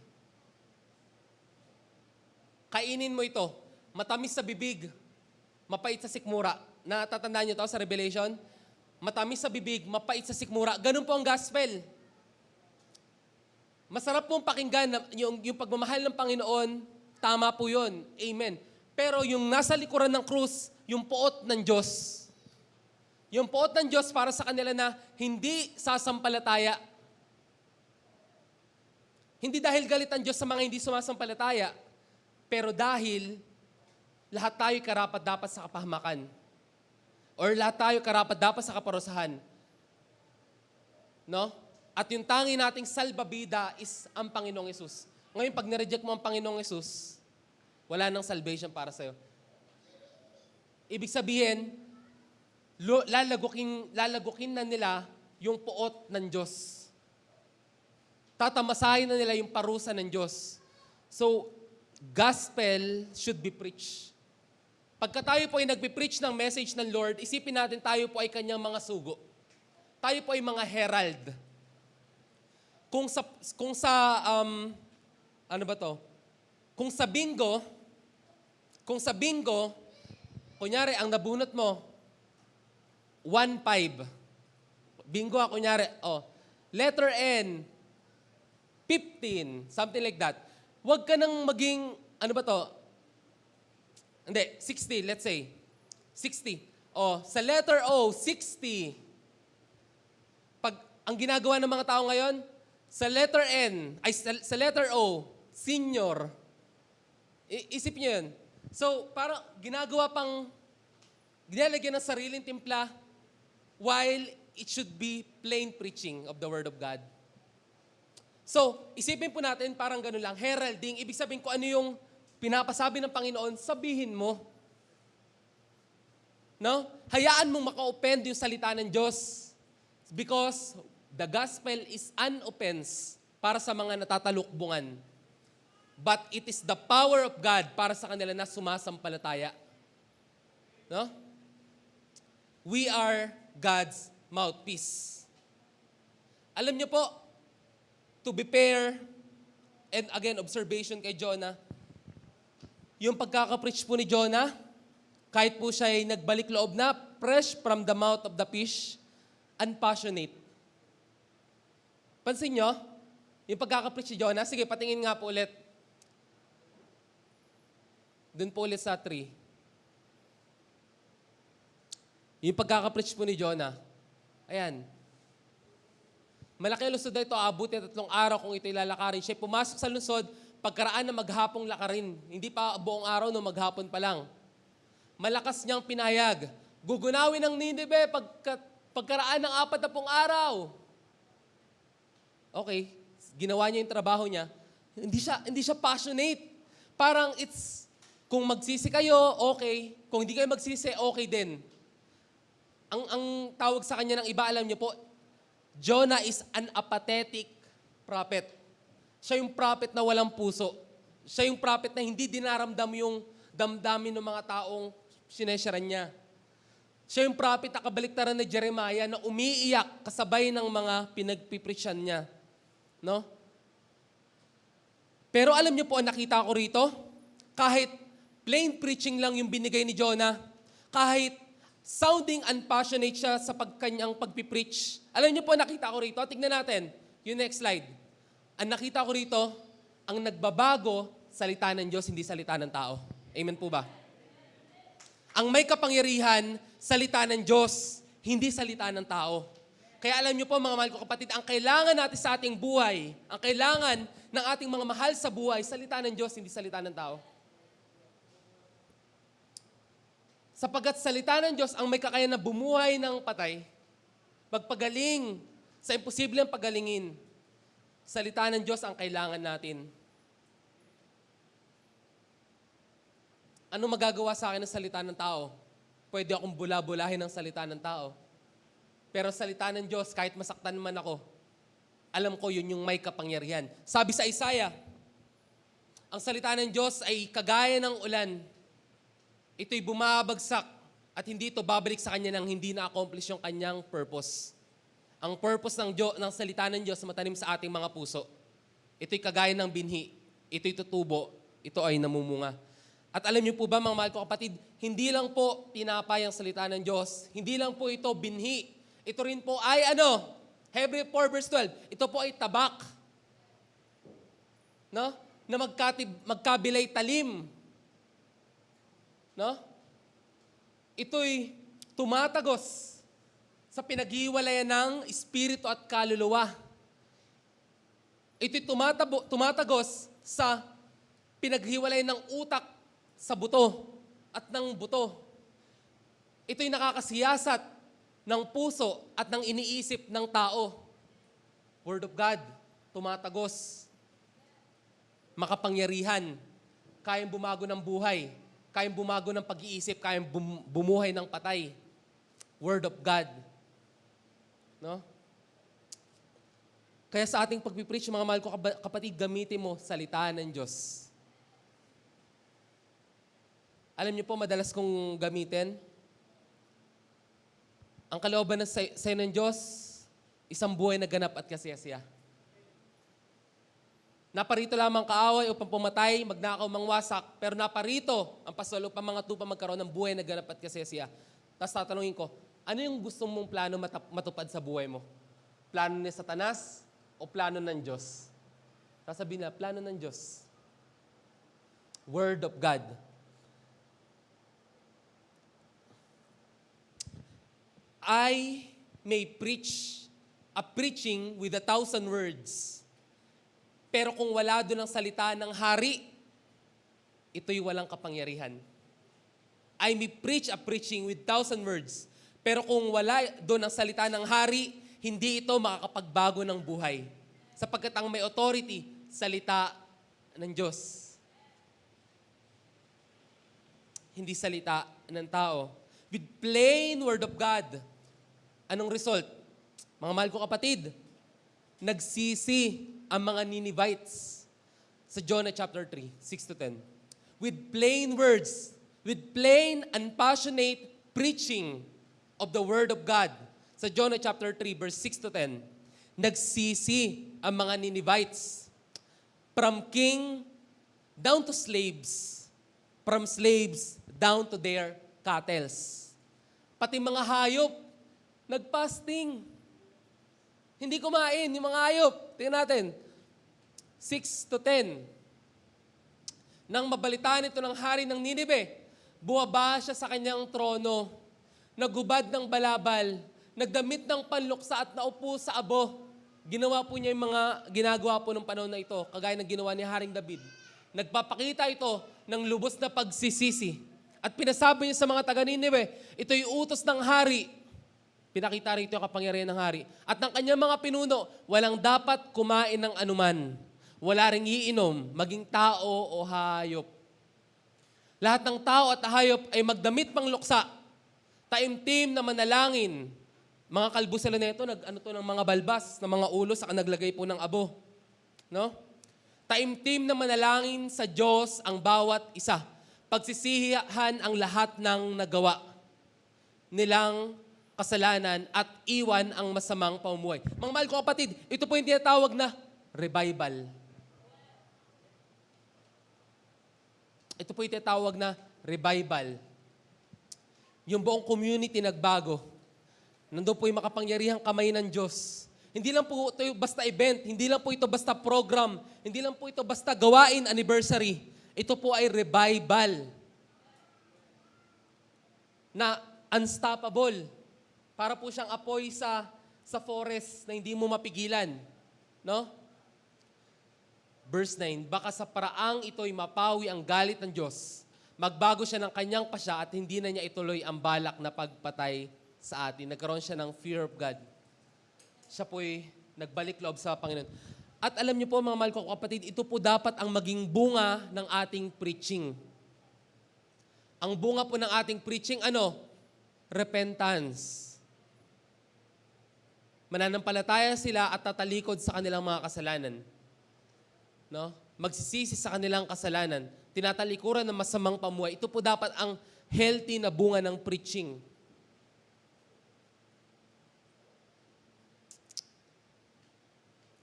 Kainin mo ito. Matamis sa bibig, mapait sa sikmura. Natatandaan niyo to sa Revelation? Matamis sa bibig, mapait sa sikmura. Ganun po ang gospel. Masarap pong pakinggan yung pagmamahal ng Panginoon, tama po yun. Amen. Pero yung nasa likuran ng krus, yung poot ng Diyos. Yung poot ng Diyos para sa kanila na hindi sasampalataya. Hindi dahil galit ang Diyos sa mga hindi sumasampalataya, pero dahil lahat tayo karapat-dapat sa kapahamakan. Or lahat tayo karapat-dapat sa kaparusahan. No? At yung tangi nating salbabida is ang Panginoong Yesus. Ngayon, pag nireject mo ang Panginoong Yesus, wala nang salvation para sa'yo. Ibig sabihin, lalagukin na nila yung poot ng Diyos. Tatamasahin na nila yung parusa ng Diyos. So, gospel should be preached. Pagka tayo po ay nagpipreach ng message ng Lord, isipin natin tayo po ay kanyang mga sugo. Tayo po ay mga herald. Kung sa bingo, kunyari, ang nabunot mo, 1-5. Bingo, kunyari, letter N, 15, something like that. Huwag ka nang maging, 60, let's say. 60. Sa letter O, 60. Pag ang ginagawa ng mga tao ngayon, sa letter letter O, senior. Isip niyo yun. So, parang ginalagyan ng sariling timpla while it should be plain preaching of the Word of God. So, isipin po natin parang ganun lang, heralding, ibig sabihin ko ano yung pinapasabi ng Panginoon, sabihin mo. No? Hayaan mong maka-offend yung salita ng Diyos. Because the gospel is an offense para sa mga natatalukbungan. But it is the power of God para sa kanila na sumasampalataya. No? We are God's mouthpiece. Alam niyo po, to be fair, and again, observation kay Jonah, yung pagkakapreach po ni Jonah, kahit po siya ay nagbalik loob na, fresh from the mouth of the fish, unpassionate. Pansin nyo, yung pagkakapreach ni Jonah, sige, patingin nga po ulit. Doon po ulit sa 3. Yung pagkakapreach po ni Jonah, ayan. Malaki ang lungsod na ito, abuti 3 araw kung ito'y lalakarin. Siya pumasok sa lungsod, pagkaraan na maghapong lakarin. Hindi pa buong araw, no, maghapon pa lang. Malakas niyang pinayag. Gugunawin ng Nineveh pagkaraan ng 40 araw. Okay, ginawa niya yung trabaho niya. Hindi siya passionate. Parang kung magsisi kayo, okay. Kung hindi kayo magsisi, okay din. Ang tawag sa kanya ng iba, alam niyo po, Jonah is an apathetic prophet. Siya yung prophet na walang puso. Siya yung prophet na hindi dinaramdam yung damdamin ng mga taong sinesyaran niya. Siya yung prophet na kabaliktaran ni Jeremiah na umiiyak kasabay ng mga pinagpipreachan niya. No? Pero alam niyo po, nakita ko rito, kahit plain preaching lang yung binigay ni Jonah, kahit sounding unpassionate siya sa kanyang pagpipreach. Alam niyo po, nakita ko rito, tignan natin, yung next slide. Ang nakita ko rito, ang nagbabago, salita ng Diyos, hindi salita ng tao. Amen po ba? Ang may kapangyarihan, salita ng Diyos, hindi salita ng tao. Kaya alam niyo po mga mahal ko kapatid, ang kailangan natin sa ating buhay, ang kailangan ng ating mga mahal sa buhay, salita ng Diyos, hindi salita ng tao. Sapagkat salita ng Diyos ang may kakayahan na bumuhay ng patay, magpagaling sa imposibleng pagalingin. Salita ng Diyos ang kailangan natin. Ano magagawa sa akin ng salita ng tao? Pwede akong bula-bulahin ng salita ng tao. Pero salita ng Diyos, kahit masaktan man ako, alam ko yun yung may kapangyarihan. Sabi sa Isaiah, ang salita ng Diyos ay kagaya ng ulan. Ito'y bumabagsak at hindi ito babalik sa kanya nang hindi na-accomplish yung kanyang purpose. Ang purpose ng salita ng Diyos matanim sa ating mga puso. Ito'y kagaya ng binhi. Ito'y tutubo. Ito ay namumunga. At alam niyo po ba, mga mahal ko kapatid, hindi lang po tinapay ang salita ng Diyos. Hindi lang po ito binhi. Ito rin po ay Hebrew 4 verse 12. Ito po ay tabak. No? Na magkabilay talim. No? Ito'y tumatagos sa pinaghiwalayan ng espiritu at kaluluwa. Ito'y tumatagos sa pinaghiwalayan ng utak sa buto at ng buto. Ito'y nakakasiyasat ng puso at ng iniisip ng tao. Word of God, tumatagos. Makapangyarihan. Kayang bumago ng buhay. Kayang bumago ng pag-iisip. Kayang bumuhay ng patay. Word of God. No? Kaya sa ating pagpipreach, mga mahal ko kapatid, gamitin mo salita ng Diyos. Alam niyo po, madalas kong gamitin, ang kalooban ng sayo ng Diyos, isang buhay na ganap at kasiyasiya. Naparito lamang kaaway upang pumatay, magnakaw, mangwasak, pero naparito ang paswalo upang mga tupa magkaroon ng buhay na ganap at kasiyasiya. Tapos tatanungin ko, ano yung gusto mong plano matupad sa buhay mo? Plano ni Satanas o plano ng Diyos? Sasabihin na, plano ng Diyos. Word of God. I may preach a preaching with 1,000 words. Pero kung wala doon ang salita ng hari, ito'y walang kapangyarihan. I may preach a preaching with 1,000 words. Pero kung wala doon ang salita ng hari, hindi ito makakapagbago ng buhay. Sapagkat ang may authority, salita ng Diyos. Hindi salita ng tao. With plain word of God. Anong result? Mga mahal ko kapatid, nagsisi ang mga Ninevites sa Jonah chapter 3, 6-10. With plain words, with plain and passionate preaching of the word of God sa Jonah chapter 3, verse 6-10, nagsisi ang mga Ninevites from king down to slaves, from slaves down to their cattle. Pati mga hayop, nag-fasting. Hindi kumain yung mga hayop. Tingnan natin. 6-10. Nang mabalitaan ito ng hari ng Ninive, buwaba siya sa kanyang trono, nagubad ng balabal, nagdamit ng panluksa at naupo sa abo. Ginawa po niya yung mga ginagawa po ng panahon na ito, kagaya ng ginawa ni Haring David. Nagpapakita ito ng lubos na pagsisisi. At pinasabi niya sa mga taga-Ninive, ito'y utos ng hari. Pinakita rito yung kapangyarihan ng hari. At ng kanyang mga pinuno, walang dapat kumain ng anuman. Wala ring iinom, maging tao o hayop. Lahat ng tao at hayop ay magdamit pang luksa. Taimtim na manalangin. Mga kalbo sila nito, ng mga balbas, ng mga ulo, saka naglagay po ng abo. No? Taimtim na manalangin sa Diyos ang bawat isa. Pagsisihan ang lahat ng nagawa nilang kasalanan at iwan ang masamang pamumuhay. Mga mahal ko kapatid, ito po yung tinatawag na revival. Ito po yung tinatawag na revival. Yung buong community nagbago. Nandun po yung makapangyarihang kamay ng Diyos. Hindi lang po ito basta event, hindi lang po ito basta program, hindi lang po ito basta gawain, anniversary. Ito po ay revival na unstoppable. Para po siyang apoy sa forest na hindi mo mapigilan. No? Verse 9, baka sa paraang ito'y mapawi ang galit ng Diyos. magbago siya ng kanyang pasya at hindi na niya ituloy ang balak na pagpatay sa atin. Nagkaroon siya ng fear of God. Siya po'y nagbalik loob sa Panginoon. At alam niyo po mga mahal ko kapatid, ito po dapat ang maging bunga ng ating preaching. Ang bunga po ng ating preaching, ano? Repentance. Mananampalataya sila at tatalikod sa kanilang mga kasalanan. No? Magsisisi sa kanilang kasalanan. Tinatalikuran ng masamang pamuhay. Ito po dapat ang healthy na bunga ng preaching.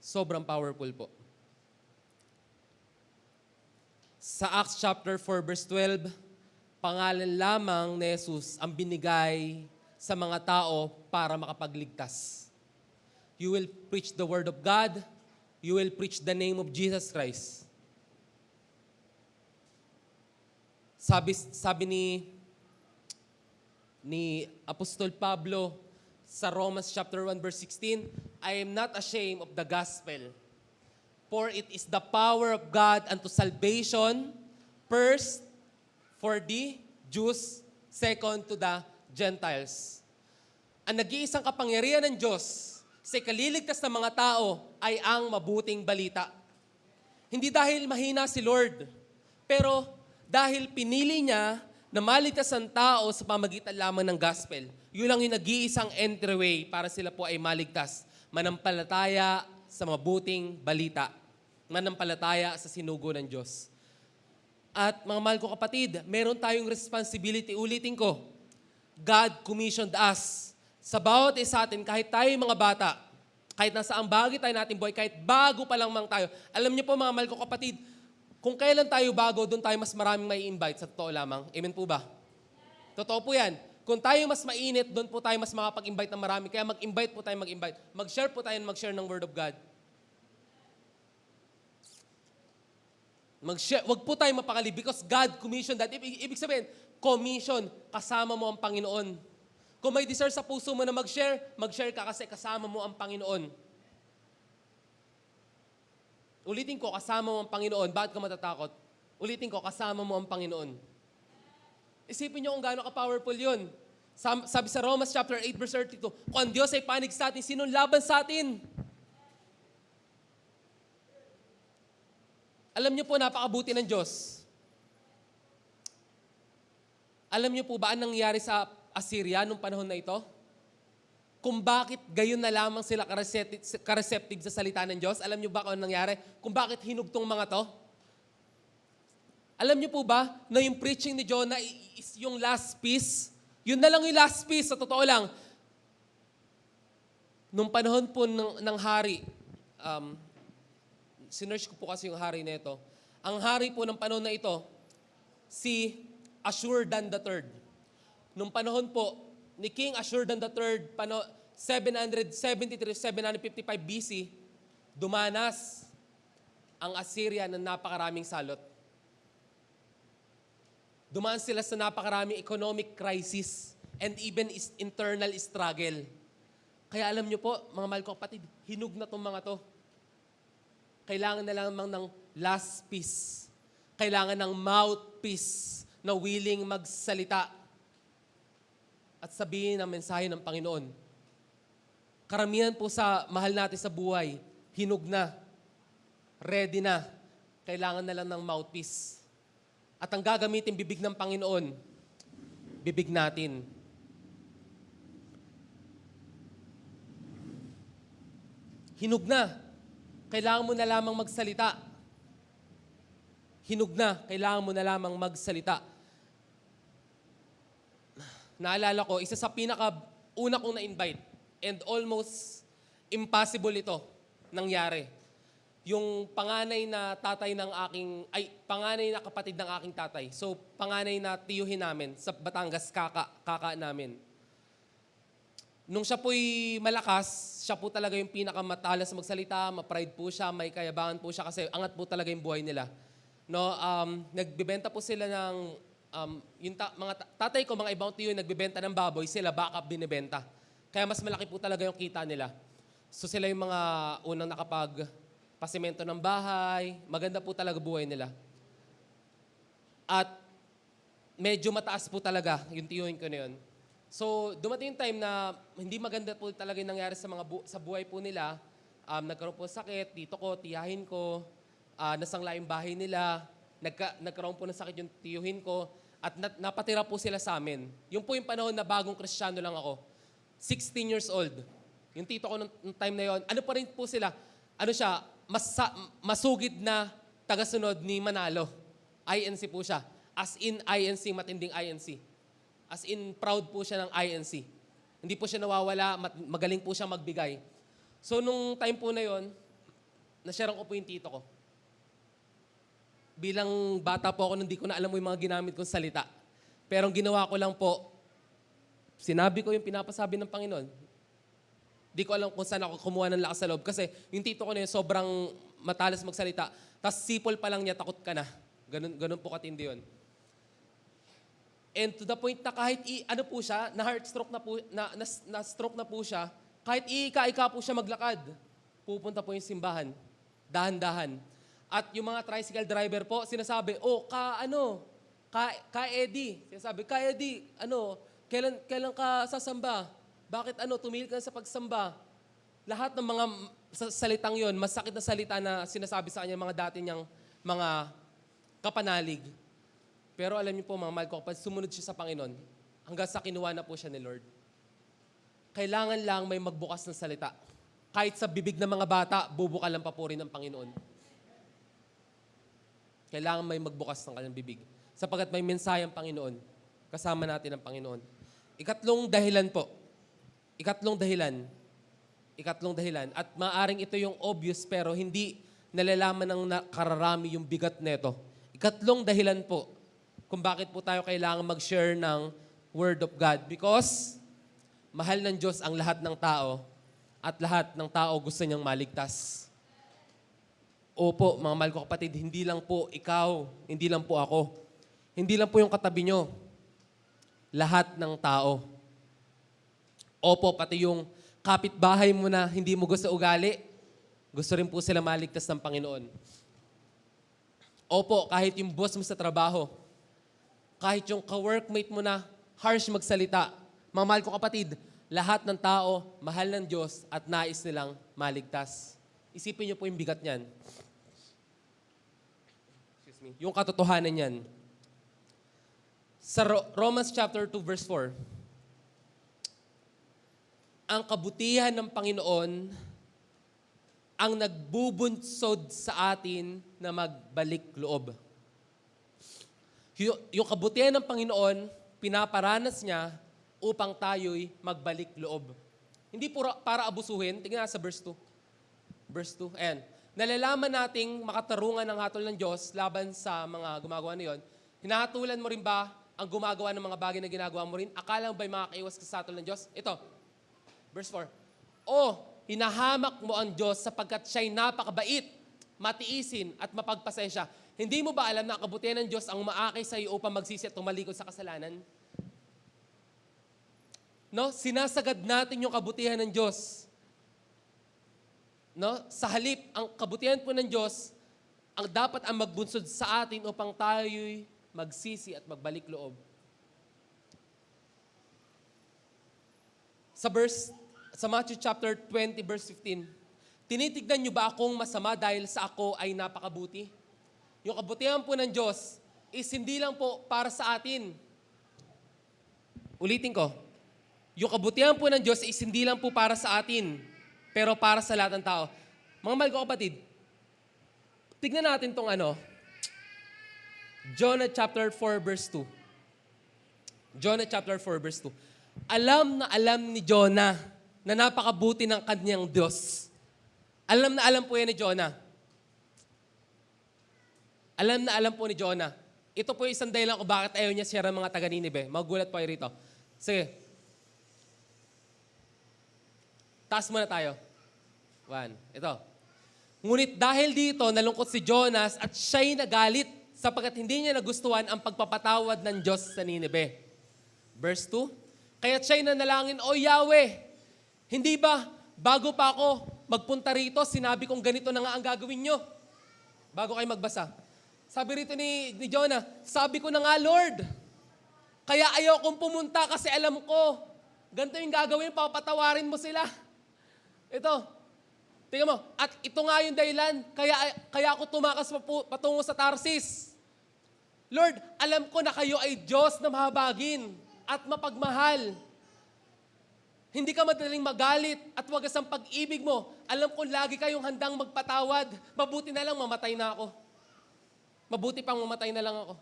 Sobrang powerful po. Sa Acts chapter 4 verse 12, pangalan lamang ni Jesus ang binigay sa mga tao para makapagligtas. You will preach the word of God. You will preach the name of Jesus Christ. Sabi ni Apostol Pablo sa Romans chapter 1 verse 16, I am not ashamed of the gospel, for it is the power of God unto salvation, first for the Jews, second to the Gentiles. Ang nag-iisang kapangyarihan ng Diyos sa ikaliligtas ng mga tao ay ang mabuting balita. Hindi dahil mahina si Lord, pero dahil pinili niya na maligtas ang tao sa pamagitan lamang ng gospel. Yun lang yung nag-iisang entryway para sila po ay maligtas. Manampalataya sa mabuting balita. Manampalataya sa sinugo ng Diyos. At mga mahal ko kapatid, meron tayong responsibility. Ulitin ko, God commissioned us. Sa bawat isa atin, kahit tayo mga bata, kahit nasa ang bagay tayo natin buhay, kahit bago pa lang mang tayo. Alam niyo po mga mahal ko kapatid, kung kailan tayo bago, doon tayo mas maraming may invite sa totoo lamang. Amen po ba? Totoo po yan. Kung tayo mas mainit, doon po tayo mas makapag-invite ng marami. Kaya mag-invite po tayo mag-invite. Mag-share po tayo mag-share ng Word of God. Mag-share. Huwag po tayo mapakali because God commissioned that. Ibig sabihin, commission, kasama mo ang Panginoon. Kung may desire sa puso mo na mag-share, mag-share ka kasi kasama mo ang Panginoon. Ulitin ko, kasama mo ang Panginoon. Bakit ka matatakot? Ulitin ko, kasama mo ang Panginoon. Isipin niyo kung gaano ka-powerful yun. Sabi sa Romans chapter 8 verse 32, kung ang Diyos ay panig sa atin, sinong laban sa atin? Alam niyo po, napakabuti ng Diyos. Alam niyo po ba ang nangyari sa Assyria nung panahon na ito? Kung bakit gayon na lamang sila ka-receptive sa salita ng Diyos? Alam niyo ba kung ano nangyari? Kung bakit hinugtong mga to? Alam niyo po ba na yung preaching ni Jonah is yung last piece? Yun na lang yung last piece, sa totoo lang. Nung panahon po ng hari, sinerch ko po kasi yung hari na ito. Ang hari po ng panahon na ito, si Ashur-dan III. Nung panahon po ni King Ashur-dan III, 773-755 BC, dumanas ang Assyria ng napakaraming salot. Dumaan sila sa napakaraming economic crisis and even internal struggle. Kaya alam niyo po, mga mahal ko kapatid, hinug na itong mga to. Kailangan na lamang ng last piece. Kailangan ng mouthpiece na willing magsalita at sabihin ang mensahe ng Panginoon. Karamihan po sa mahal natin sa buhay, hinug na, ready na, kailangan na lang ng mouthpiece. At ang gagamitin bibig ng Panginoon, bibig natin. Hinug na, kailangan mo na lamang magsalita. Hinug na, kailangan mo na lamang magsalita. Naalala ko, isa sa pinaka-una kong na-invite, and almost impossible ito nangyari. Yung panganay na panganay na kapatid ng aking tatay. So, panganay na tiyuhin namin sa Batangas, kaka namin. Nung siya po'y malakas, siya po talaga yung pinakamatalas magsalita, ma-pride po siya, may kayabangan po siya kasi angat po talaga yung buhay nila. No, nagbebenta po sila ng, mga tatay ko, mga ibang tiyo, nagbebenta ng baboy, sila backup binibenta. Kaya mas malaki po talaga yung kita nila. So sila yung mga unang nakapag-pasimento ng bahay. Maganda po talaga buhay nila. At medyo mataas po talaga yung tiyuhin ko na yun. So, dumating yung time na hindi maganda po talaga yung nangyari sa sa buhay po nila. Nagkaroon po ng sakit, tito ko, tiyahin ko, nasangla yung bahay nila, nagkaroon po ng sakit yung tiyuhin ko, at napatira po sila sa amin. Yung po yung panahon na bagong Kristiyano lang ako. 16 years old. Yung tito ko nung time na yon, ano pa rin po sila, ano siya, masugid na tagasunod ni Manalo. INC po siya. As in INC, matinding INC. As in, proud po siya ng INC. Hindi po siya nawawala, magaling po siya magbigay. So, nung time po na yon, nasharean ko po yung tito ko. Bilang bata po ako, hindi ko na alam mo yung mga ginamit kong salita. Pero ang ginawa ko lang po, sinabi ko yung pinapasabi ng Panginoon. Di ko alam kung saan ako kumuha ng lakas sa loob. Kasi yung tito ko na yun, sobrang matalas magsalita. Tapos sipol pa lang niya, takot ka na. Ganun po katindi yun. And to the point na kahit ano po siya, na-heart stroke na po, na-stroke na po siya, kahit ika-ika po siya maglakad, pupunta po yung simbahan. Dahan-dahan. At yung mga tricycle driver po, sinasabi, Ka Eddie. Sinasabi, Ka Eddie, kailan ka sasamba? Bakit tumigil ka sa pagsamba? Lahat ng mga salitang yon, masakit na salita na sinasabi sa kanya mga dati niyang mga kapanalig. Pero alam niyo po, mga mahal ko, kapag sumunod siya sa Panginoon, hanggang sa kinuha na po siya ni Lord. Kailangan lang may magbukas ng salita. Kahit sa bibig ng mga bata, bubukalan pa po rin ng Panginoon. Kailangan may magbukas ng kanyang bibig. Sapagat may mensaheng Panginoon, kasama natin ang Panginoon. Ikatlong dahilan. At maaring ito yung obvious pero hindi nalalaman ng nakararami yung bigat nito. Ikatlong dahilan po kung bakit po tayo kailangan mag-share ng Word of God. Because mahal ng Diyos ang lahat ng tao at lahat ng tao gusto niyang maligtas. Opo, mga mahal ko kapatid, hindi lang po ikaw, hindi lang po ako, hindi lang po yung katabi nyo. Lahat ng tao. Opo, pati yung kapitbahay mo na hindi mo gusto ugali, gusto rin po sila maligtas ng Panginoon. Opo, kahit yung boss mo sa trabaho, kahit yung ka-workmate mo na harsh magsalita, mga mahal ko kapatid, lahat ng tao, mahal ng Diyos at nais nilang maligtas. Isipin niyo po yung bigat niyan. Yung katotohanan niyan. Sa Romans chapter 2 verse 4, ang kabutihan ng Panginoon ang nagbubunsod sa atin na magbalik loob. Yung kabutihan ng Panginoon, pinaparanas niya upang tayo'y magbalik loob. Hindi para abusuhin. Tingnan sa verse 2. Verse 2, ayan. Nalalaman nating makatarungan ng hatol ng Diyos laban sa mga gumagawa na yun. Hinahatulan mo rin ba ang gumagawa ng mga bagay na ginagawa mo rin? Akala mo ba'y makakaiwas ka sa hatol ng Diyos? Ito, verse 4. Hinahamak mo ang Diyos sapagkat siya'y napakabait, matiisin at mapagpasensya. Hindi mo ba alam na ang kabutihan ng Diyos ang umaakay sa iyo upang magsisi at tumalikod sa kasalanan? No? Sinasagad natin yung kabutihan ng Diyos. No? Sa halip, ang kabutihan po ng Diyos, ang dapat ang magbunsod sa atin upang tayo'y magsisi at magbalik loob. Sa Matthew chapter 20, verse 15, tinitignan niyo ba akong masama dahil sa ako ay napakabuti? Yung kabutihan po ng Diyos is hindi lang po para sa atin. Ulitin ko. Yung kabutihan po ng Diyos is hindi lang po para sa atin, pero para sa lahat ng tao. Mga mahal ko kapatid, tignan natin tong Jonah chapter 4 verse 2. Jonah chapter 4 verse 2. Alam na alam ni Jonah na napakabuti ng kanyang Diyos. Alam na alam po yan ni Jonah. Alam na alam po ni Jonah. Ito po yung isang dahilan kung bakit ayaw niya share ang mga taga-Ninive. Magugulat po kayo rito. Sige. Taas muna tayo. 1. Ito. Ngunit dahil dito, nalungkot si Jonas at siya'y nagalit sapagkat hindi niya nagustuhan ang pagpapatawad ng Diyos sa Ninive. Verse 2. Kaya't siya'y nanalangin, O Yahweh, hindi ba bago pa ako magpunta rito, sinabi kong ganito na nga ang gagawin nyo? Bago kayo magbasa. Sabi rito ni Jonah, sabi ko na nga, Lord, Kaya ayaw kong pumunta kasi alam ko, ganito yung gagawin, papatawarin mo sila. Ito, tingnan mo, at ito nga yung dahilan, kaya ako tumakas patungo sa Tarsis. Lord, alam ko na kayo ay Diyos na mahabagin at mapagmahal. Hindi ka madaling magalit at wagas ang pag-ibig mo. Alam ko lagi kayong handang magpatawad. Mabuti na lang mamatay na ako. Mabuti pang mamatay na lang ako.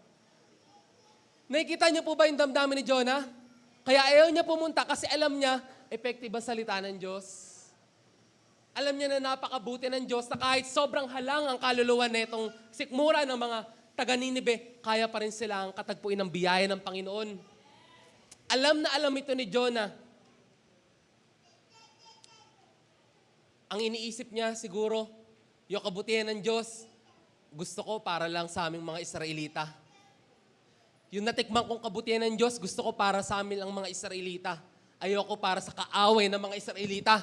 Nakikita niyo po ba yung damdamin ni Jonah? Kaya ayaw niya pumunta kasi alam niya, effective ang salita ng Diyos. Alam niya na napakabuti ng Diyos na kahit sobrang halang ang kaluluwa netong sikmura ng mga taga-Ninibe, kaya pa rin sila ang katagpuin ng biyaya ng Panginoon. Alam na alam ito ni Jonah. Ang iniisip niya siguro, yung kabutihan ng Diyos, gusto ko para lang sa aming mga Israelita. Yung natikman kong kabutihan ng Diyos, gusto ko para sa amin ang mga Israelita. Ayoko para sa kaaway ng mga Israelita.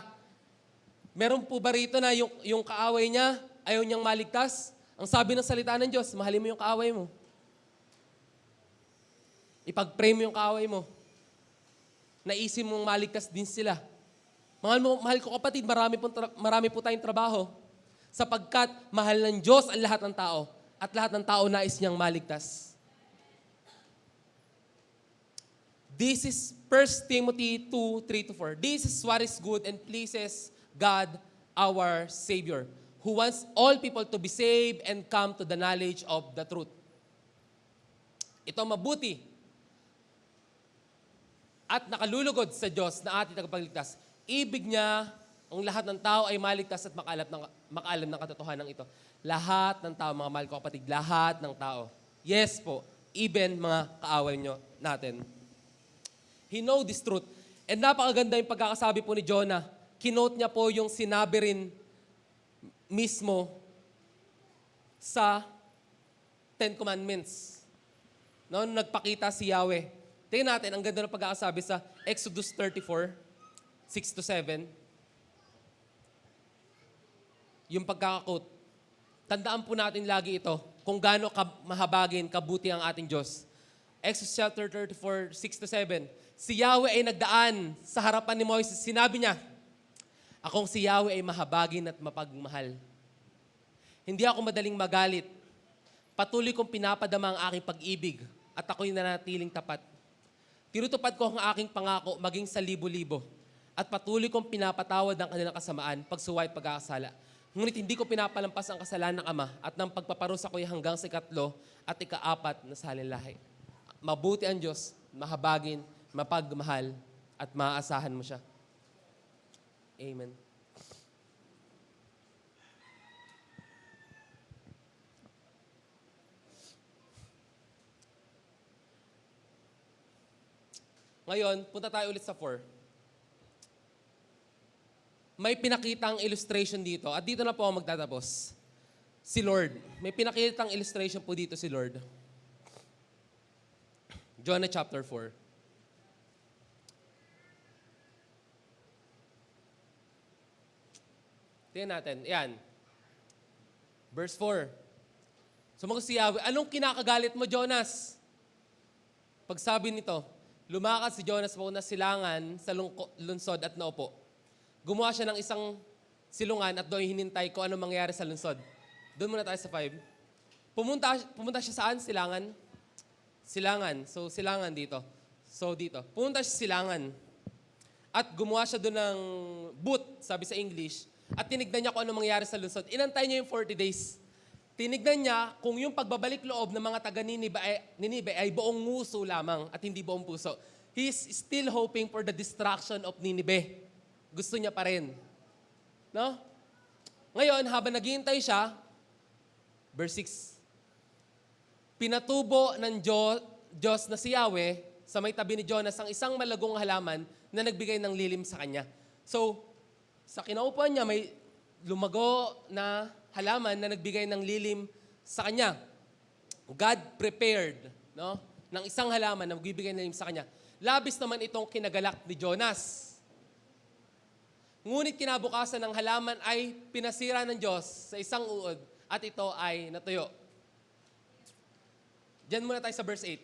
Meron po ba rito na yung kaaway niya, ayaw niyang maligtas? Ang sabi ng salita ng Diyos, mahalin mo yung kaaway mo. Ipag-pray mo yung kaaway mo. Naisin mong maligtas din sila. Mahal ko kapatid, marami po tayong trabaho sapagkat mahal ng Diyos ang lahat ng tao at lahat ng tao nais niyang maligtas. This is 1 Timothy 2:3-4. This is what is good and pleases God, our Savior, who wants all people to be saved and come to the knowledge of the truth. Ito mabuti at nakalulugod sa Diyos na ating tagapagligtas. Ibig niya, ang lahat ng tao ay maligtas at makaalam ng katotohanan ito. Lahat ng tao, mga mahal ko kapatid, lahat ng tao. Yes po, even mga kaaway nyo natin. He know this truth. And napakaganda yung pagkakasabi po ni Jonah. Kinote niya po yung sinabi rin mismo sa Ten Commandments. No, nagpakita si Yahweh. Tingnan natin, ang ganda ng pagkakasabi sa Exodus 34, 6-7. Yung pagkakakot. Tandaan po natin lagi ito, kung gaano mahabagin, kabuti ang ating Diyos. Exodus chapter 34, 6-7. Si Yahweh ay nagdaan sa harapan ni Moises. Sinabi niya, akong si Yahweh ay mahabagin at mapagmahal. Hindi ako madaling magalit. Patuloy kong pinapadama ang aking pag-ibig at ako'y nanatiling tapat. Tinutupad ko ang aking pangako maging sa libo-libo at patuloy kong pinapatawad ang kanilang kasamaan, pagsuway at pagkakasala. Ngunit hindi ko pinapalampas ang kasalanan ng Ama at ng pagpaparusa ko'y hanggang sa ikatlo at ikaapat na salinlahi. Mabuti ang Diyos, mahabagin, mapagmahal at maaasahan mo siya. Amen. Ngayon, punta tayo ulit sa 4. May pinakitang illustration dito at dito na po ako magtatapos. Si Lord. May pinakitang illustration po dito si Lord. Jonah chapter 4. Tingnan natin. Yan. Verse 4. Sumagot si Yahweh, anong kinakagalit mo, Jonas? Pagsabi nito, lumakad si Jonas po na silangan sa lunsod at naupo. Gumawa siya ng isang silungan at doon hinintay ko ano mangyari sa lunsod. Doon muna tayo sa 5. Pumunta siya saan? Silangan? Silangan. So, silangan dito. So, dito. Pumunta siya silangan. At gumawa siya doon ng boot, sabi sa English. At tinignan niya kung ano mangyari sa lunsod. Inantay niya yung 40 days. Tinignan niya kung yung pagbabalik loob ng mga taga-Ninibe ay buong nguso lamang at hindi buong puso. He's still hoping for the destruction of Ninibe. Gusto niya pa rin. No? Ngayon, habang naghihintay siya, verse 6, pinatubo ng Diyos na si Yahweh sa may tabi ni Jonas ang isang malagong halaman na nagbigay ng lilim sa kanya. So, sa kinaupuan niya, may lumago na halaman na nagbigay ng lilim sa kanya. God prepared, no, ng isang halaman na magbibigay ng lilim sa kanya. Labis naman itong kinagalak ni Jonas. Ngunit kinabukasan ng halaman ay pinasira ng Diyos sa isang uod at ito ay natuyo. Diyan muna tayo sa verse 8.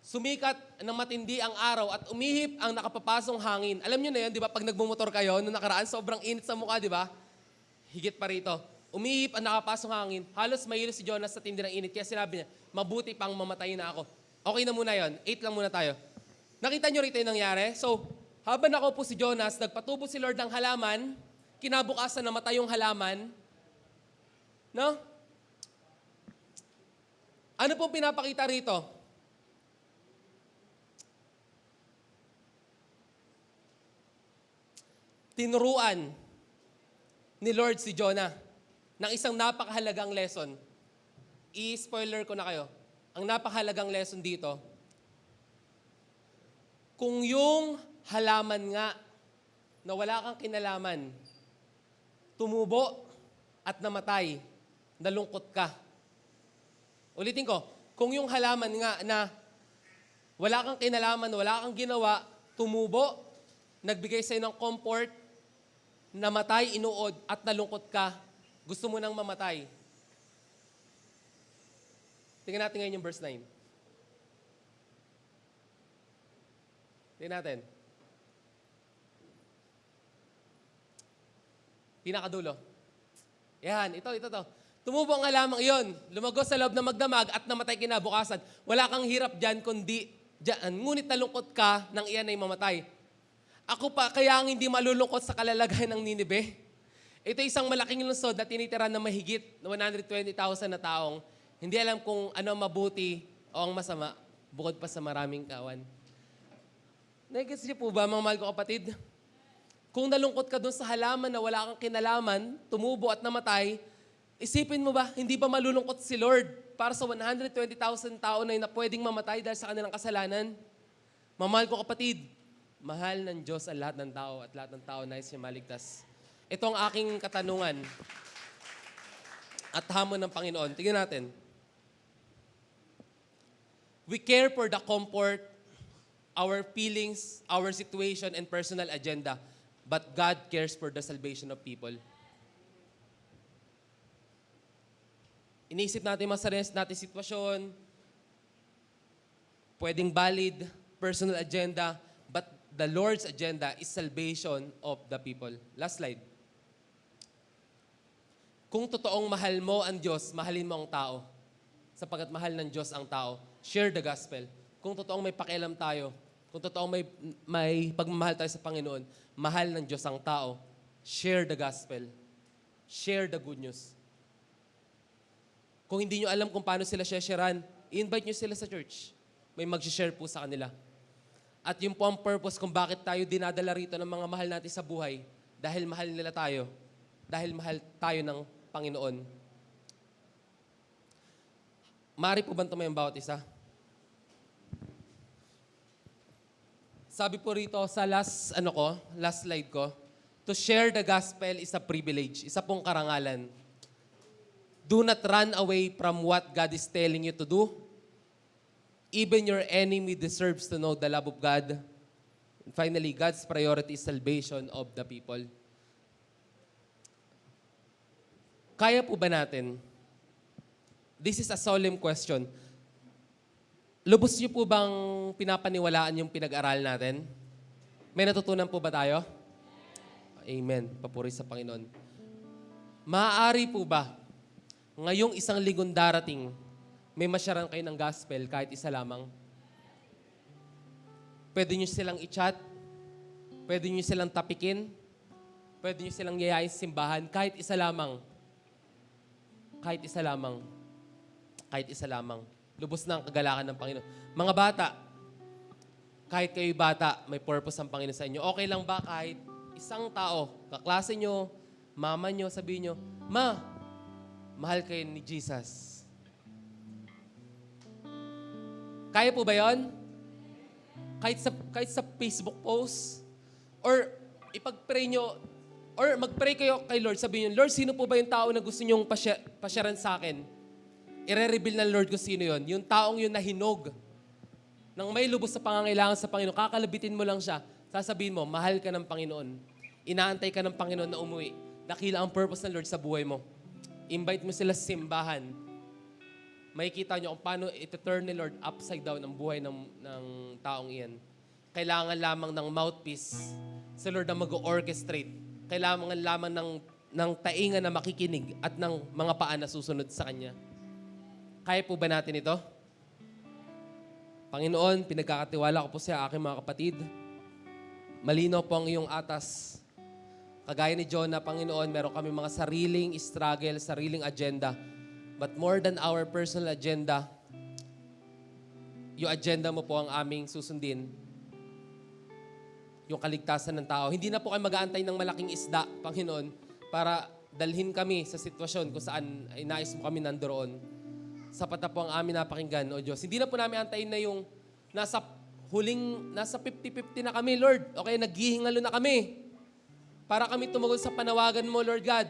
Sumikat ng matindi ang araw at umihip ang nakapapasong hangin. Alam niyo na yun, di ba? Pag nagmumotor kayo, nung nakaraan, sobrang init sa mukha, di ba? Higit pa rito. Umihip ang nakapasong hangin. Halos mahilo si Jonas sa tindi ng init. Kaya sinabi niya, mabuti pang mamatay na ako. Okay na muna yon. 8 lang muna tayo. Nakita niyo rito yung nangyari? So, habang nakaupo si Jonas, nagpatubo si Lord ng halaman, kinabukasan namatay yung halaman. No? Ano pong pinapakita rito? Tinuruan ni Lord si Jonah ng isang napakahalagang lesson. I-spoiler ko na kayo. Ang napakahalagang lesson dito, kung yung halaman nga na wala kang kinalaman, tumubo at namatay, nalungkot ka. Ulitin ko, kung yung halaman nga na wala kang kinalaman, wala kang ginawa, tumubo, nagbigay sa'yo ng comfort, namatay, inuod, at nalungkot ka, gusto mo nang mamatay. Tingnan natin ngayon yung verse 9. Tingnan natin. Pinakadulo. Yan, ito. Tumubo ang halamang iyon, lumagos sa loob na magdamag at namatay kinabukasan. Wala kang hirap dyan, kundi dyan. Ngunit nalungkot ka nang iyan ay mamatay. Ako pa, kaya ang hindi malulungkot sa kalalagayan ng Ninive. Ito isang malaking lungsod na tinitira na mahigit na 120,000 na taong hindi alam kung ano ang mabuti o ang masama, bukod pa sa maraming kawan. Nagigets niyo po ba, mga mahal ko kapatid? Kung nalungkot ka dun sa halaman na wala kang kinalaman, tumubo at namatay, isipin mo ba, hindi ba malulungkot si Lord para sa 120,000 tao na yun na pwedeng mamatay dahil sa kanilang kasalanan? Mamahal ko kapatid, mahal ng Diyos ang lahat ng tao at lahat ng tao nais niya maligtas. Ito ang aking katanungan at hamon ng Panginoon. Tingnan natin. We care for the comfort, our feelings, our situation, and personal agenda. But God cares for the salvation of people. Iniisip natin mga sarili natin sitwasyon, pwedeng valid, personal agenda, but the Lord's agenda is salvation of the people. Last slide. Kung totoong mahal mo ang Diyos, mahalin mo ang tao. Sapagkat mahal ng Diyos ang tao. Share the gospel. Kung totoong may pakialam tayo, kung totoong may pagmamahal tayo sa Panginoon, mahal ng Diyos ang tao. Share the gospel. Share the good news. Kung hindi nyo alam kung paano sila sharean, i-invite nyo sila sa church. May mag-share po sa kanila. At yung po ang purpose kung bakit tayo dinadala rito ng mga mahal natin sa buhay, dahil mahal nila tayo. Dahil mahal tayo ng Panginoon. Maaari po ba tumayo ang bawat isa? Sabi po rito sa last slide ko, to share the gospel is a privilege. Isa pong karangalan. Do not run away from what God is telling you to do. Even your enemy deserves to know the love of God. And finally, God's priority is salvation of the people. Kaya po ba natin? This is a solemn question. Lubos niyo po bang pinapaniwalaan yung pinag-aral natin? May natutunan po ba tayo? Amen. Papuri sa Panginoon. Maaari po ba, ngayong isang linggong darating, may masyaran kayo ng gospel kahit isa lamang? Pwede nyo silang i-chat, pwede nyo silang tapikin, pwede nyo silang yayain sa simbahan, kahit isa lamang. Kahit isa lamang. Kahit isa lamang. Lubos na ang kagalakan ng Panginoon. Mga bata, kahit kayo bata, may purpose ang Panginoon sa inyo. Okay lang ba kahit isang tao, kaklase nyo, mama nyo, sabihin nyo, Ma, mahal kayo ni Jesus. Kaya po ba yun? Kahit sa Facebook post, or ipag-pray nyo, or mag-pray kayo kay Lord, sabihin nyo, Lord, sino po ba yung tao na gusto nyong pasyaran sa akin? I-reveal ng Lord kung sino yun. Yung taong yun na hinog. Nang may lubos sa pangangailangan sa Panginoon, kakalabitin mo lang siya. Sasabihin mo, mahal ka ng Panginoon. Inaantay ka ng Panginoon na umuwi. Nakila ang purpose ng Lord sa buhay mo. Invite mo sila sa simbahan. makikita nyo kung paano ito-turn ni Lord upside down ang buhay ng taong iyan. Kailangan lamang ng mouthpiece sa Lord na mag-orchestrate. Kailangan lamang ng tainga na makikinig at ng mga paa na susunod sa Kanya. Kaya po ba natin ito? Panginoon, pinagkakatiwala ko po sa aking mga kapatid. Malinaw po ang iyong atas. Kagaya ni Jonah, Panginoon, meron kami mga sariling struggle, sariling agenda. But more than our personal agenda, yung agenda mo po ang aming susundin. Yung kaligtasan ng tao. Hindi na po kayo mag-aantay ng malaking isda, Panginoon, para dalhin kami sa sitwasyon kung saan ay nais mo kami nandoon. Sapat na po ang amin napakinggan, O Diyos. Hindi na po namin antayin na yung nasa 50-50 na kami, Lord. Okay, naghihingalo na kami. Para kami tumugol sa panawagan mo, Lord God.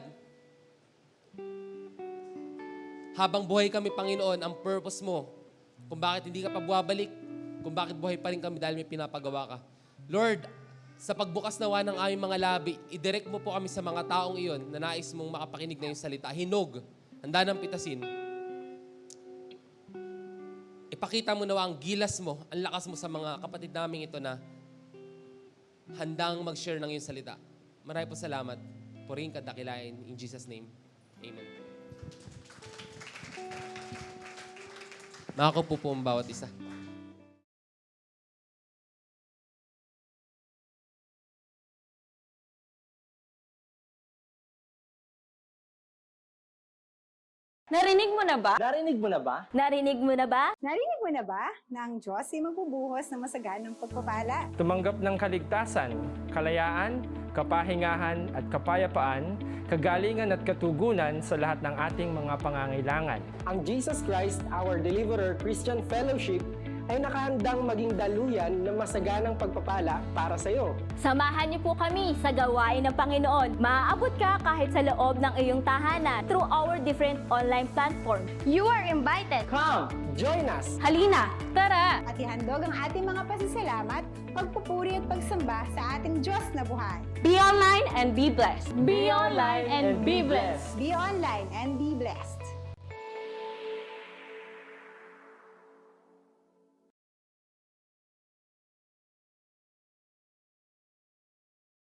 Habang buhay kami, Panginoon, ang purpose mo, kung bakit hindi ka pa buwabalik, kung bakit buhay pa rin kami dahil may pinapagawa ka. Lord, sa pagbukas nawa ng aming mga labi, idirect mo po kami sa mga taong iyon na nais mong makapakinig na yung salita. Hinog, handa ng pitasin. Ipakita mo nawa ang gilas mo, ang lakas mo sa mga kapatid namin ito na handang mag-share ng iyong salita. Maraming po salamat. Purihin ka dakilain. In Jesus' name, Amen. Makakaupo po ang bawat isa. Narinig mo na ba? Narinig mo na ba? Narinig mo na ba? Narinig mo na ba na ang Diyos ay magbubuhos ng masaganang pagpapala? Tumanggap ng kaligtasan, kalayaan, kapahingahan at kapayapaan, kagalingan at katugunan sa lahat ng ating mga pangangailangan. Ang Jesus Christ, our Deliverer Christian Fellowship, ay nakahandang maging daluyan ng masaganang pagpapala para sa iyo. Samahan niyo po kami sa gawain ng Panginoon. Maaabot ka kahit sa loob ng iyong tahanan through our different online platforms. You are invited! Come, join us! Halina, tara! At ihandog ang ating mga pasasalamat, pagpupuri at pagsamba sa ating Diyos na buhay. Be online and be blessed. Be online and be blessed. Be online and be blessed.